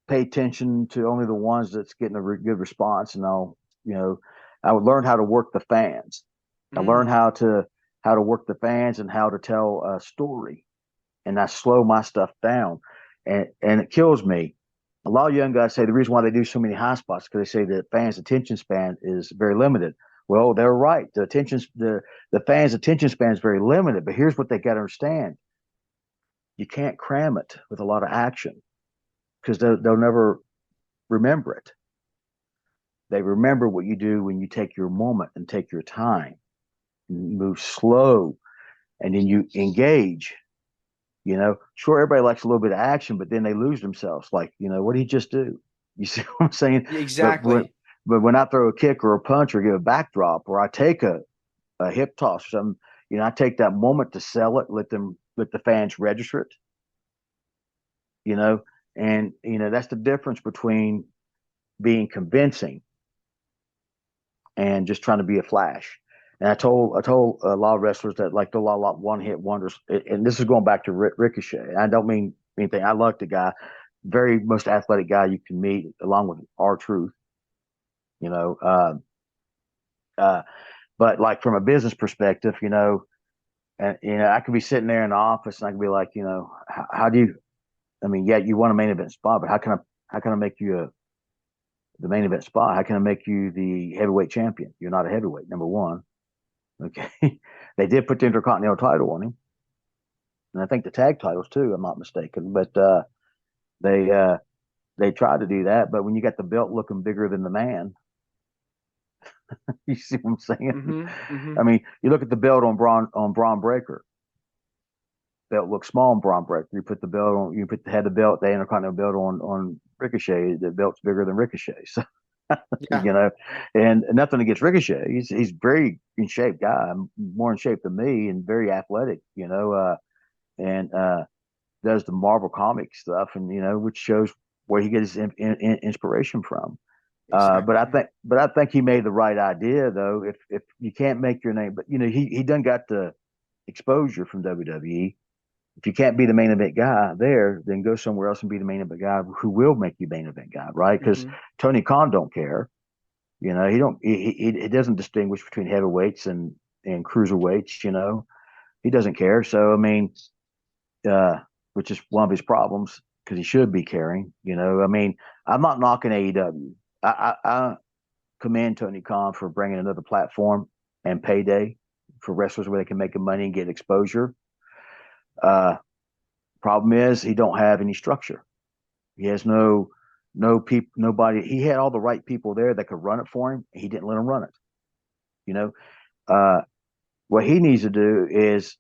pay attention to only the ones that's getting a good response, and you know, I would learn how to work the fans. I learned Mm. how to work the fans and how to tell a story, and I slow my stuff down, and it kills me. A lot of young guys say the reason why they do so many high spots because they say the fans' attention span is very limited. Well, they're right. The fans' attention span is very limited. But here's what they got to understand: you can't cram it with a lot of action because they'll never remember it. They remember what you do when you take your moment and take your time, and move slow, and then you engage. Sure, everybody likes a little bit of action, but then they lose themselves. Like, what did he just do? You see what I'm saying? Yeah, But when exactly. but when I throw a kick or a punch or give a backdrop or I take a hip toss or something, I take that moment to sell it, let the fans register it, you know, and that's the difference between being convincing and just trying to be a flash. And I told a lot of wrestlers that like a lot one hit wonders. And this is going back to Ricochet. I don't mean anything. I like the guy, very most athletic guy you can meet, along with R-Truth. You know, uh, but like from a business perspective, and I could be sitting there in the office and I could be like, how do you? I mean, yeah, you want a main event spot, but how can I make you the main event spot? How can I make you the heavyweight champion? You're not a heavyweight, number one. Okay. They did put the Intercontinental title on him, and I think the tag titles too. I'm not mistaken, but they uh, they tried to do that. But when you got the belt looking bigger than the man, you see what I'm saying? Hmm. Hmm. I mean, you look at the belt on Braun Breaker. Belt looks small on Braun Breaker. You put the belt on. You put the belt, the Intercontinental belt on Ricochet. The belt's bigger than Ricochet. So Yeah. and nothing against Ricochet. He's very in shape guy, more in shape than me, and very athletic. And does the Marvel comic stuff, and which shows where he gets his inspiration from. Exactly. But I think he made the right idea though. If you can't make your name, but he done got the exposure from WWE. If you can't be the main event guy there, then go somewhere else and be the main event guy who will make you main event guy, right? Because Hmm. Tony Khan don't care. He don't he doesn't distinguish between heavyweights and cruiserweights. He doesn't care. So I mean, uh, which is one of his problems because he should be caring. I mean, I'm not knocking AEW. I commend Tony Khan for bringing another platform and payday for wrestlers where they can make money and get exposure. Uh, Problem is he don't have any structure. He has no people, nobody. He had all the right people there that could run it for him. He didn't let them run it. You know, uh, what he needs to do is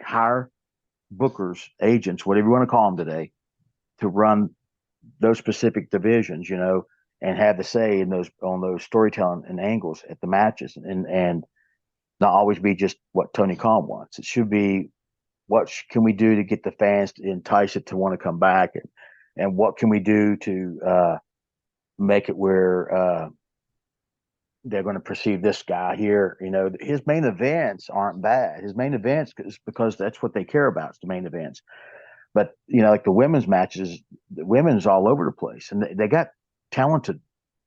hire bookers, agents, whatever you want to call them today, to run those specific divisions. And have the say in those on those storytelling and angles at the matches, and not always be just what Tony Khan wants. It should be what can we do to get the fans to entice it to want to come back, and what can we do to make it where they're going to perceive this guy here. His main events aren't bad. His main events is because that's what they care about. It's the main events. But like the women's matches, the women's all over the place, and they got talented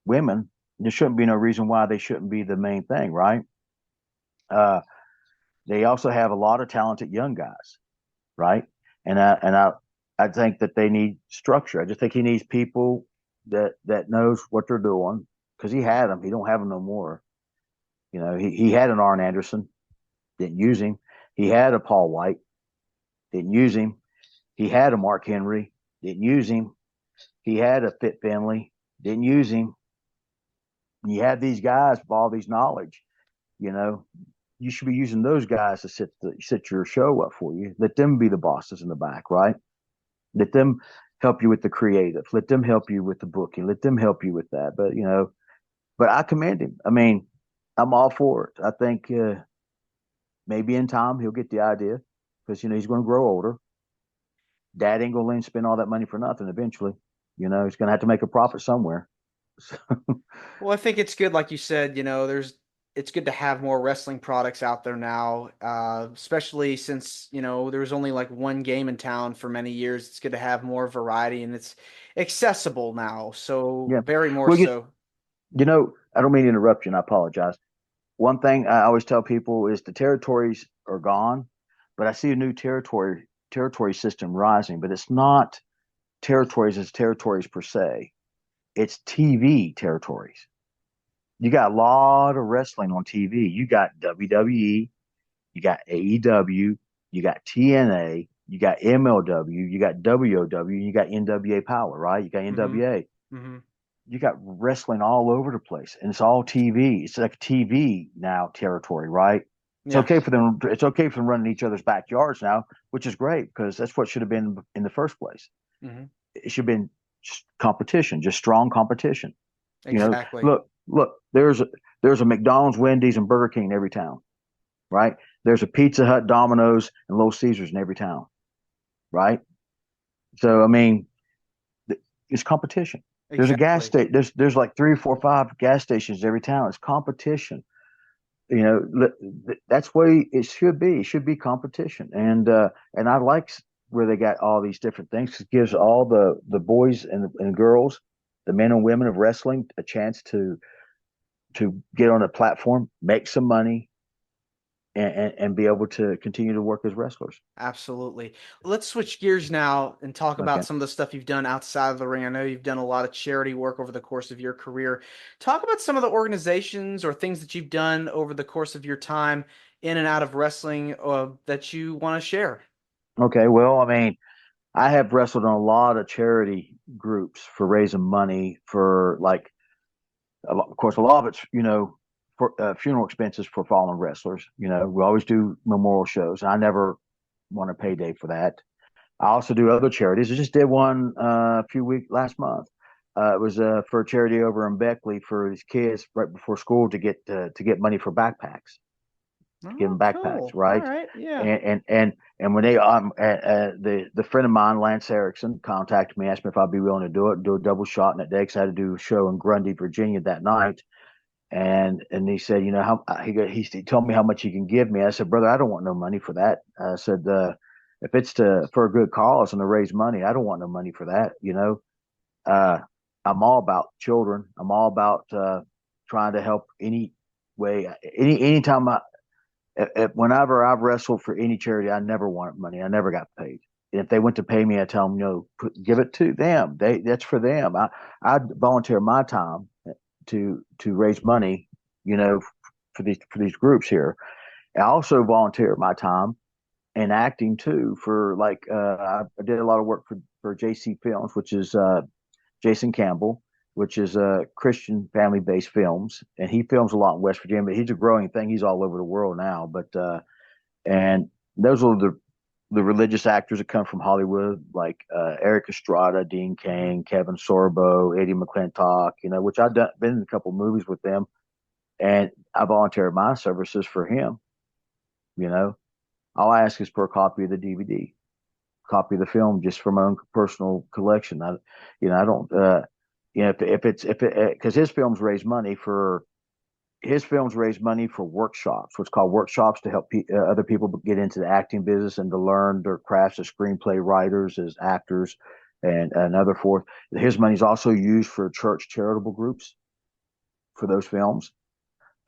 women. There shouldn't be no reason why they shouldn't be the main thing, right? Uh, they also have a lot of talented young guys, right? And I think that they need structure. I just think he needs people that knows what they're doing because he had them. He don't have them no more. He had an Arn Anderson, didn't use him. He had a Paul White, didn't use him. He had a Mark Henry, didn't use him. He had a Fit Finley, didn't use him. You have these guys with all these knowledge, you know. you should be using those guys to set your show up for you. Let them be the bosses in the back, right? Let them help you with the creative. Let them help you with the booking. Let them help you with that. But but I commend him. I mean, I'm all for it. I think maybe in time he'll get the idea because he's going to grow older. Dad ain't going to let him spend all that money for nothing. Eventually, he's going to have to make a profit somewhere. So, Well, I think it's good, like you said, it's good to have more wrestling products out there now, especially since, there was only like one game in town for many years. It's good to have more variety and it's accessible now. So yeah. very more Well, so. I don't mean to interrupt you, and I apologize. One thing I always tell people is the territories are gone, but I see a new territory system rising. But it's not territories as territories per se. It's TV territories. You got a lot of wrestling on TV. You got WWE, you got AEW, you got TNA, you got MLW, you got WOW, you got NWA Power, right? You got Hmm. NWA. Hmm. You got wrestling all over the place, and it's all TV. It's like TV now territory, right? It's Yeah, okay for them. It's okay for them running each other's backyards now, which is great because that's what should have been in the first place. hmm, It should have been just competition, just strong competition. exactly. Look. There's a McDonald's, Wendy's, and Burger King in every town, right? There's a Pizza Hut, Domino's, and Little Caesars in every town, right? So I mean, it's competition. There's a gas Exactly. station. There's like three or four, or five gas stations every town. It's competition. That's way it should be. It should be competition. And I like where they got all these different things. It gives all the boys and girls, the men and women of wrestling, a chance to get on a platform, make some money, and be able to continue to work as wrestlers. Absolutely. Let's switch gears now and talk about Okay. some of the stuff you've done outside of the ring. I know you've done a lot of charity work over the course of your career. Talk about some of the organizations or things that you've done over the course of your time in and out of wrestling that you want to share. Okay. Well, I mean, I have wrestled in a lot of charity groups for raising money for like, of course, a lot of it's, for funeral expenses for fallen wrestlers. We always do memorial shows. I never want a payday for that. I also do other charities. I just did one a few weeks last month. It was for a charity over in Beckley for these kids right before school to get money for backpacks, to give them Oh, backpacks, cool. All right? right. Yeah. And when they the friend of mine, Lance Erickson, contacted me, asked me if I'd be willing to do a double shot in that day because I had to do a show in Grundy, Virginia that night. And he said, he told me how much he can give me. I said, brother, I don't want no money for that. I said, if it's for a good cause and to raise money, I don't want no money for that. Uh, I'm all about children. I'm all about trying to help any way. Anytime whenever I've wrestled for any charity, I never wanted money. I never got paid. And if they went to pay me, I tell them, no, give it to them. That's for them. I volunteer my time to raise money, for these groups here. I also volunteer my time in acting too for like I did a lot of work for JC Films, which is Jason Campbell, which is Christian family based films, and he films a lot in West Virginia. But he's a growing thing. He's all over the world now. But and those are the religious actors that come from Hollywood, like Eric Estrada, Dean Hmm. Cain, Kevin Sorbo, Eddie McClintock, which been in a couple movies with them, and I volunteered my services for him. You know, all I ask is for a copy of the DVD, copy of the film, just for my own personal collection. I don't, if it, because his films raise money for workshops, what's called workshops to help other people get into the acting business and to learn their crafts as screenplay writers, as actors, and another forth. His money is also used for church charitable groups for those films.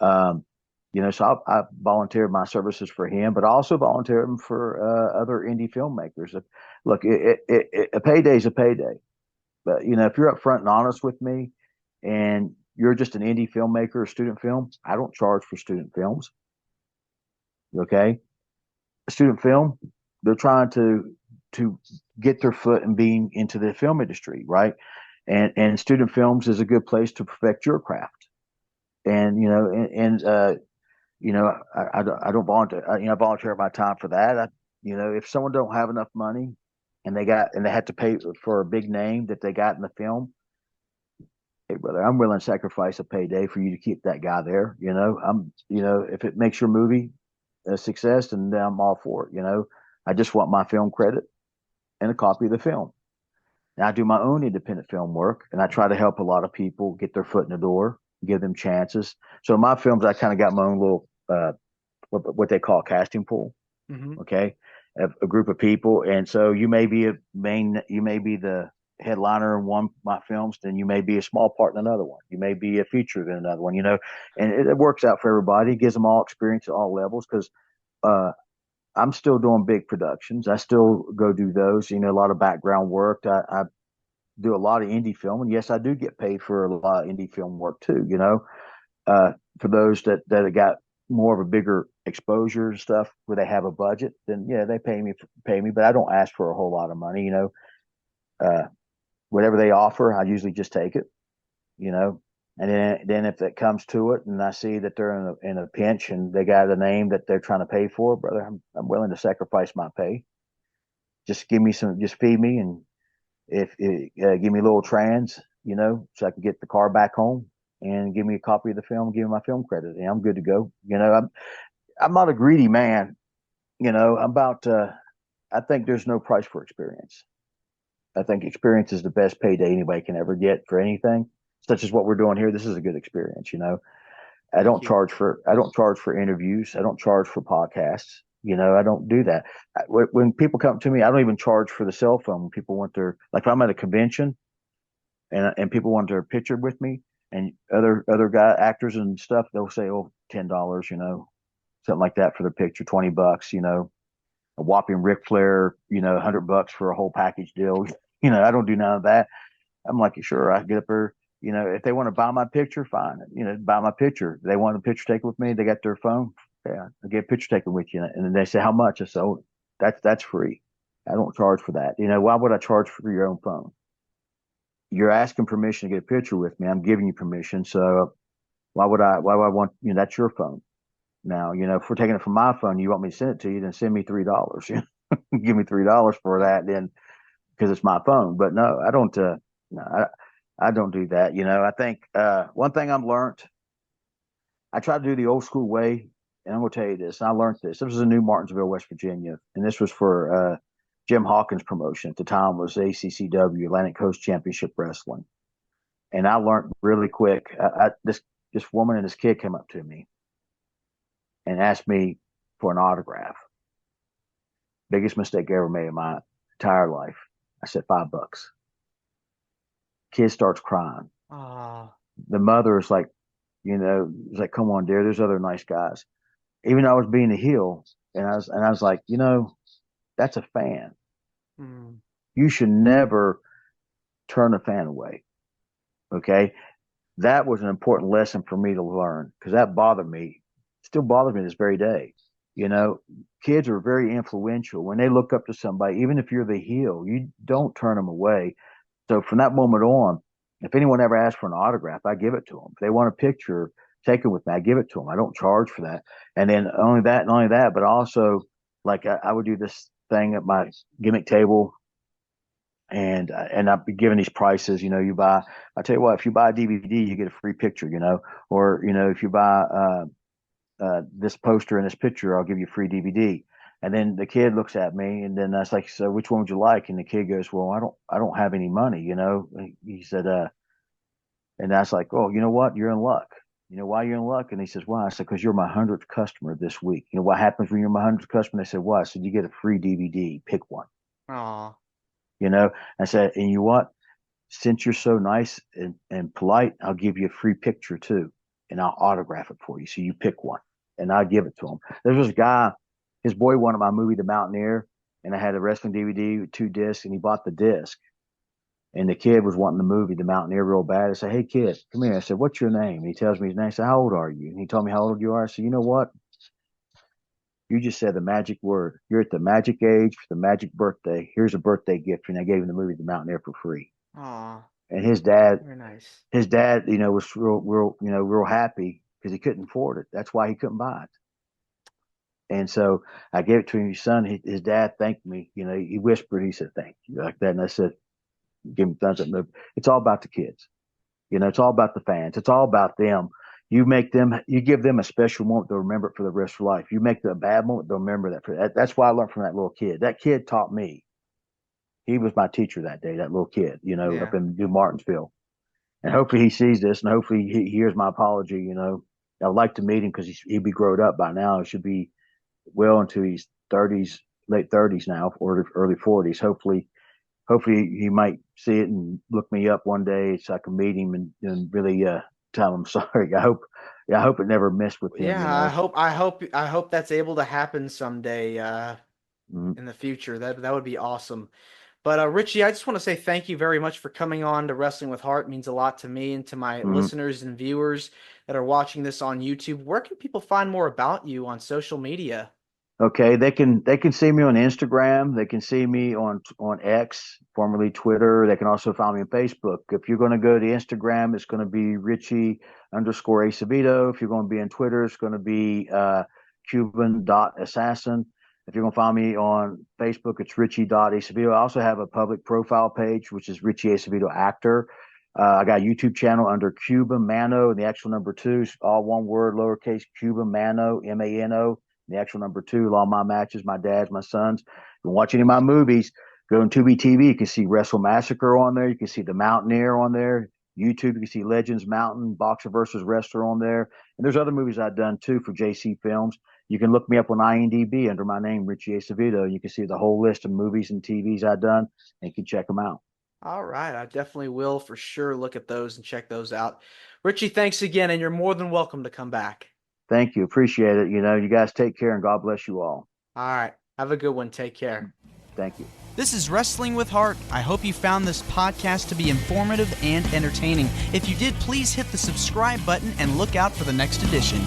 Um, so I volunteered my services for him, but I also volunteered them for other indie filmmakers. Look, a payday is a payday, but if you're upfront and honest with me, and you're just an indie filmmaker or student film, I don't charge for student films. Okay, a student film, they're trying to get their foot and being into the film industry, right? And student films is a good place to perfect your craft. And I don't volunteer. I volunteer my time for that. If someone don't have enough money and they had to pay for a big name that they got in the film, hey brother, I'm willing to sacrifice a payday for you to keep that guy there. If it makes your movie a success, then I'm all for it. I just want my film credit and a copy of the film. And I do my own independent film work, and I try to help a lot of people get their foot in the door, give them chances. So in my films, I kind of got my own little what they call a casting pool. Hmm. Okay, a group of people, and so you may be the headliner in one of my films, then you may be a small part in another one. You may be a feature in another one. And it works out for everybody. It gives them all experience at all levels because uh, I'm still doing big productions. I still go do those. A lot of background work. I do a lot of indie film, and yes, I do get paid for a lot of indie film work too. For those that have got more of a bigger exposure and stuff where they have a budget, then yeah, they pay me, but I don't ask for a whole lot of money. Uh, Whatever they offer, I usually just take it. You know, and then if it comes to it, and I see that they're in a pinch and they got a name that they're trying to pay for, brother, I'm willing to sacrifice my pay. Just feed me, and if give me a little trans, so I can get the car back home, and give me a copy of the film, give me my film credit, and I'm good to go. I'm not a greedy man. I'm about. I think there's no price for experience. I think experience is the best payday anybody can ever get for anything, such as what we're doing here. This is a good experience. Thank you. I don't charge for interviews. I don't charge for podcasts. I don't do that. When people come to me, I don't even charge for the cell phone. When people want like if I'm at a convention and people want their picture with me, and other guy actors and stuff, they'll say, oh, $10, something like that for the picture, $20, a whopping Ric Flair, $100 for a whole package deal. I don't do none of that. I'm like, sure, I get up there. If they want to buy my picture, fine. Buy my picture. They want a picture taken with me. They got their phone. Yeah, I get a picture taken with you. And then they say, how much? I say, oh, that's free. I don't charge for that. Why would I charge for your own phone? You're asking permission to get a picture with me. I'm giving you permission. So why would I want, that's your phone. Now, if we're taking it from my phone, you want me to send it to you, then send me $3. Give me $3 for that, then because it's my phone. But no, I don't. No, I don't do that. I think one thing I've learned, I try to do the old school way, and I'm gonna tell you this. And I learned this. This was in New Martinsville, West Virginia, and this was for Jim Hawkins' promotion at the time was ACCW, Atlantic Coast Championship Wrestling. And I learned really quick. This woman and this kid came up to me and asked me for an autograph. Biggest mistake I ever made in my entire life. I said $5. Kid starts crying. Ah, The mother is like, is like, come on, dear, there's other nice guys. Even though I was being a heel, and I was like, that's a fan. mm, You should never turn a fan away. Okay. That was an important lesson for me to learn because that bothered me, still bothers me this very day. You know, Kids are very influential. When they look up to somebody, even if you're the heel, you don't turn them away. So from that moment on, if anyone ever asks for an autograph, I give it to them. If they want a picture taken with me, I give it to them. I don't charge for that. And then not only that, but also like I would do this thing at my gimmick table, and I'd be giving these prices. I tell you what, if you buy a DVD, you get a free picture. Or if you buy this poster and this picture, I'll give you a free DVD. And then the kid looks at me, and then I was like, so which one would you like? And the kid goes, well, I don't have any money. He said, and I was like, oh, you know what? You're in luck. You know why you're in luck? And he says, why? I said, because you're my 100th customer this week. You know what happens when you're my 100th customer? They said, why? I said, you get a free DVD. Pick one. ah, You know, I said, and you know what? Since you're so nice and polite, I'll give you a free picture too, and I'll autograph it for you. So you pick one, and I give it to him. There was a guy, his boy wanted my movie, The Mountaineer, and I had a wrestling DVD with 2 discs, and he bought the disc. And the kid was wanting the movie, The Mountaineer, real bad. I said, hey, kid, come here. I said, what's your name? And he tells me his name. I said, how old are you? And he told me how old you are. I said, you know what? You just said the magic word. You're at the magic age for the magic birthday. Here's a birthday gift. And I gave him the movie, The Mountaineer, for free. ah, And his dad, very nice. was real, real, real happy because he couldn't afford it. That's why he couldn't buy it. And so I gave it to his son. His dad thanked me. He whispered, he said, "Thank you," like that. And I said, give him thumbs up. It's all about the kids. It's all about the fans. It's all about them. You give them a special moment, they'll remember it for the rest of their life. You make them a bad moment, they'll remember that. That's why I learned from that little kid. That kid taught me. He was my teacher that day, that little kid, Yeah. up in New Martinsville. And hopefully he sees this, and hopefully he hears my apology. I'd like to meet him because he'd be grown up by now. He should be well into his 30s, late 30s now, or early 40s. Hopefully he might see it and look me up one day so I can meet him and really tell him I'm sorry. I hope it never missed with him. Yeah, I hope that's able to happen someday Mm-hmm. in the future. That would be awesome. But Richie, I just want to say thank you very much for coming on to Wrestling with Heart. It means a lot to me and to my Mm-hmm. listeners and viewers that are watching this on YouTube. Where can people find more about you on social media? Okay, they can see me on Instagram. They can see me on X, formerly Twitter. They can also find me on Facebook. If you're going to go to Instagram, it's going to be Richie _ Acevedo. If you're going to be on Twitter, it's going to be Cuban.assassin. If you're going to find me on Facebook, it's Richie.Acevedo. I also have a public profile page, which is Richie Acevedo Actor. I got a YouTube channel under Cuban Mano, and the actual number 2 is all one word, lowercase, Cuban Mano, Mano. The actual number 2, all my matches, my dad's, my son's. If you watch any of my movies, go on Tubi TV. You can see Wrestle Massacre on there. You can see The Mountaineer on there. YouTube, you can see Legends Mountain, Boxer versus Wrestler on there. And there's other movies I've done too for JC Films. You can look me up on IMDb under my name, Richie Acevedo. You can see the whole list of movies and TVs I've done, and you can check them out. All right, I definitely will for sure look at those and check those out. Richie, thanks again, and you're more than welcome to come back. Thank you. Appreciate it. You guys take care, and God bless you all. All right. Have a good one. Take care. Thank you. This is Wrestling with Heart. I hope you found this podcast to be informative and entertaining. If you did, please hit the subscribe button and look out for the next edition.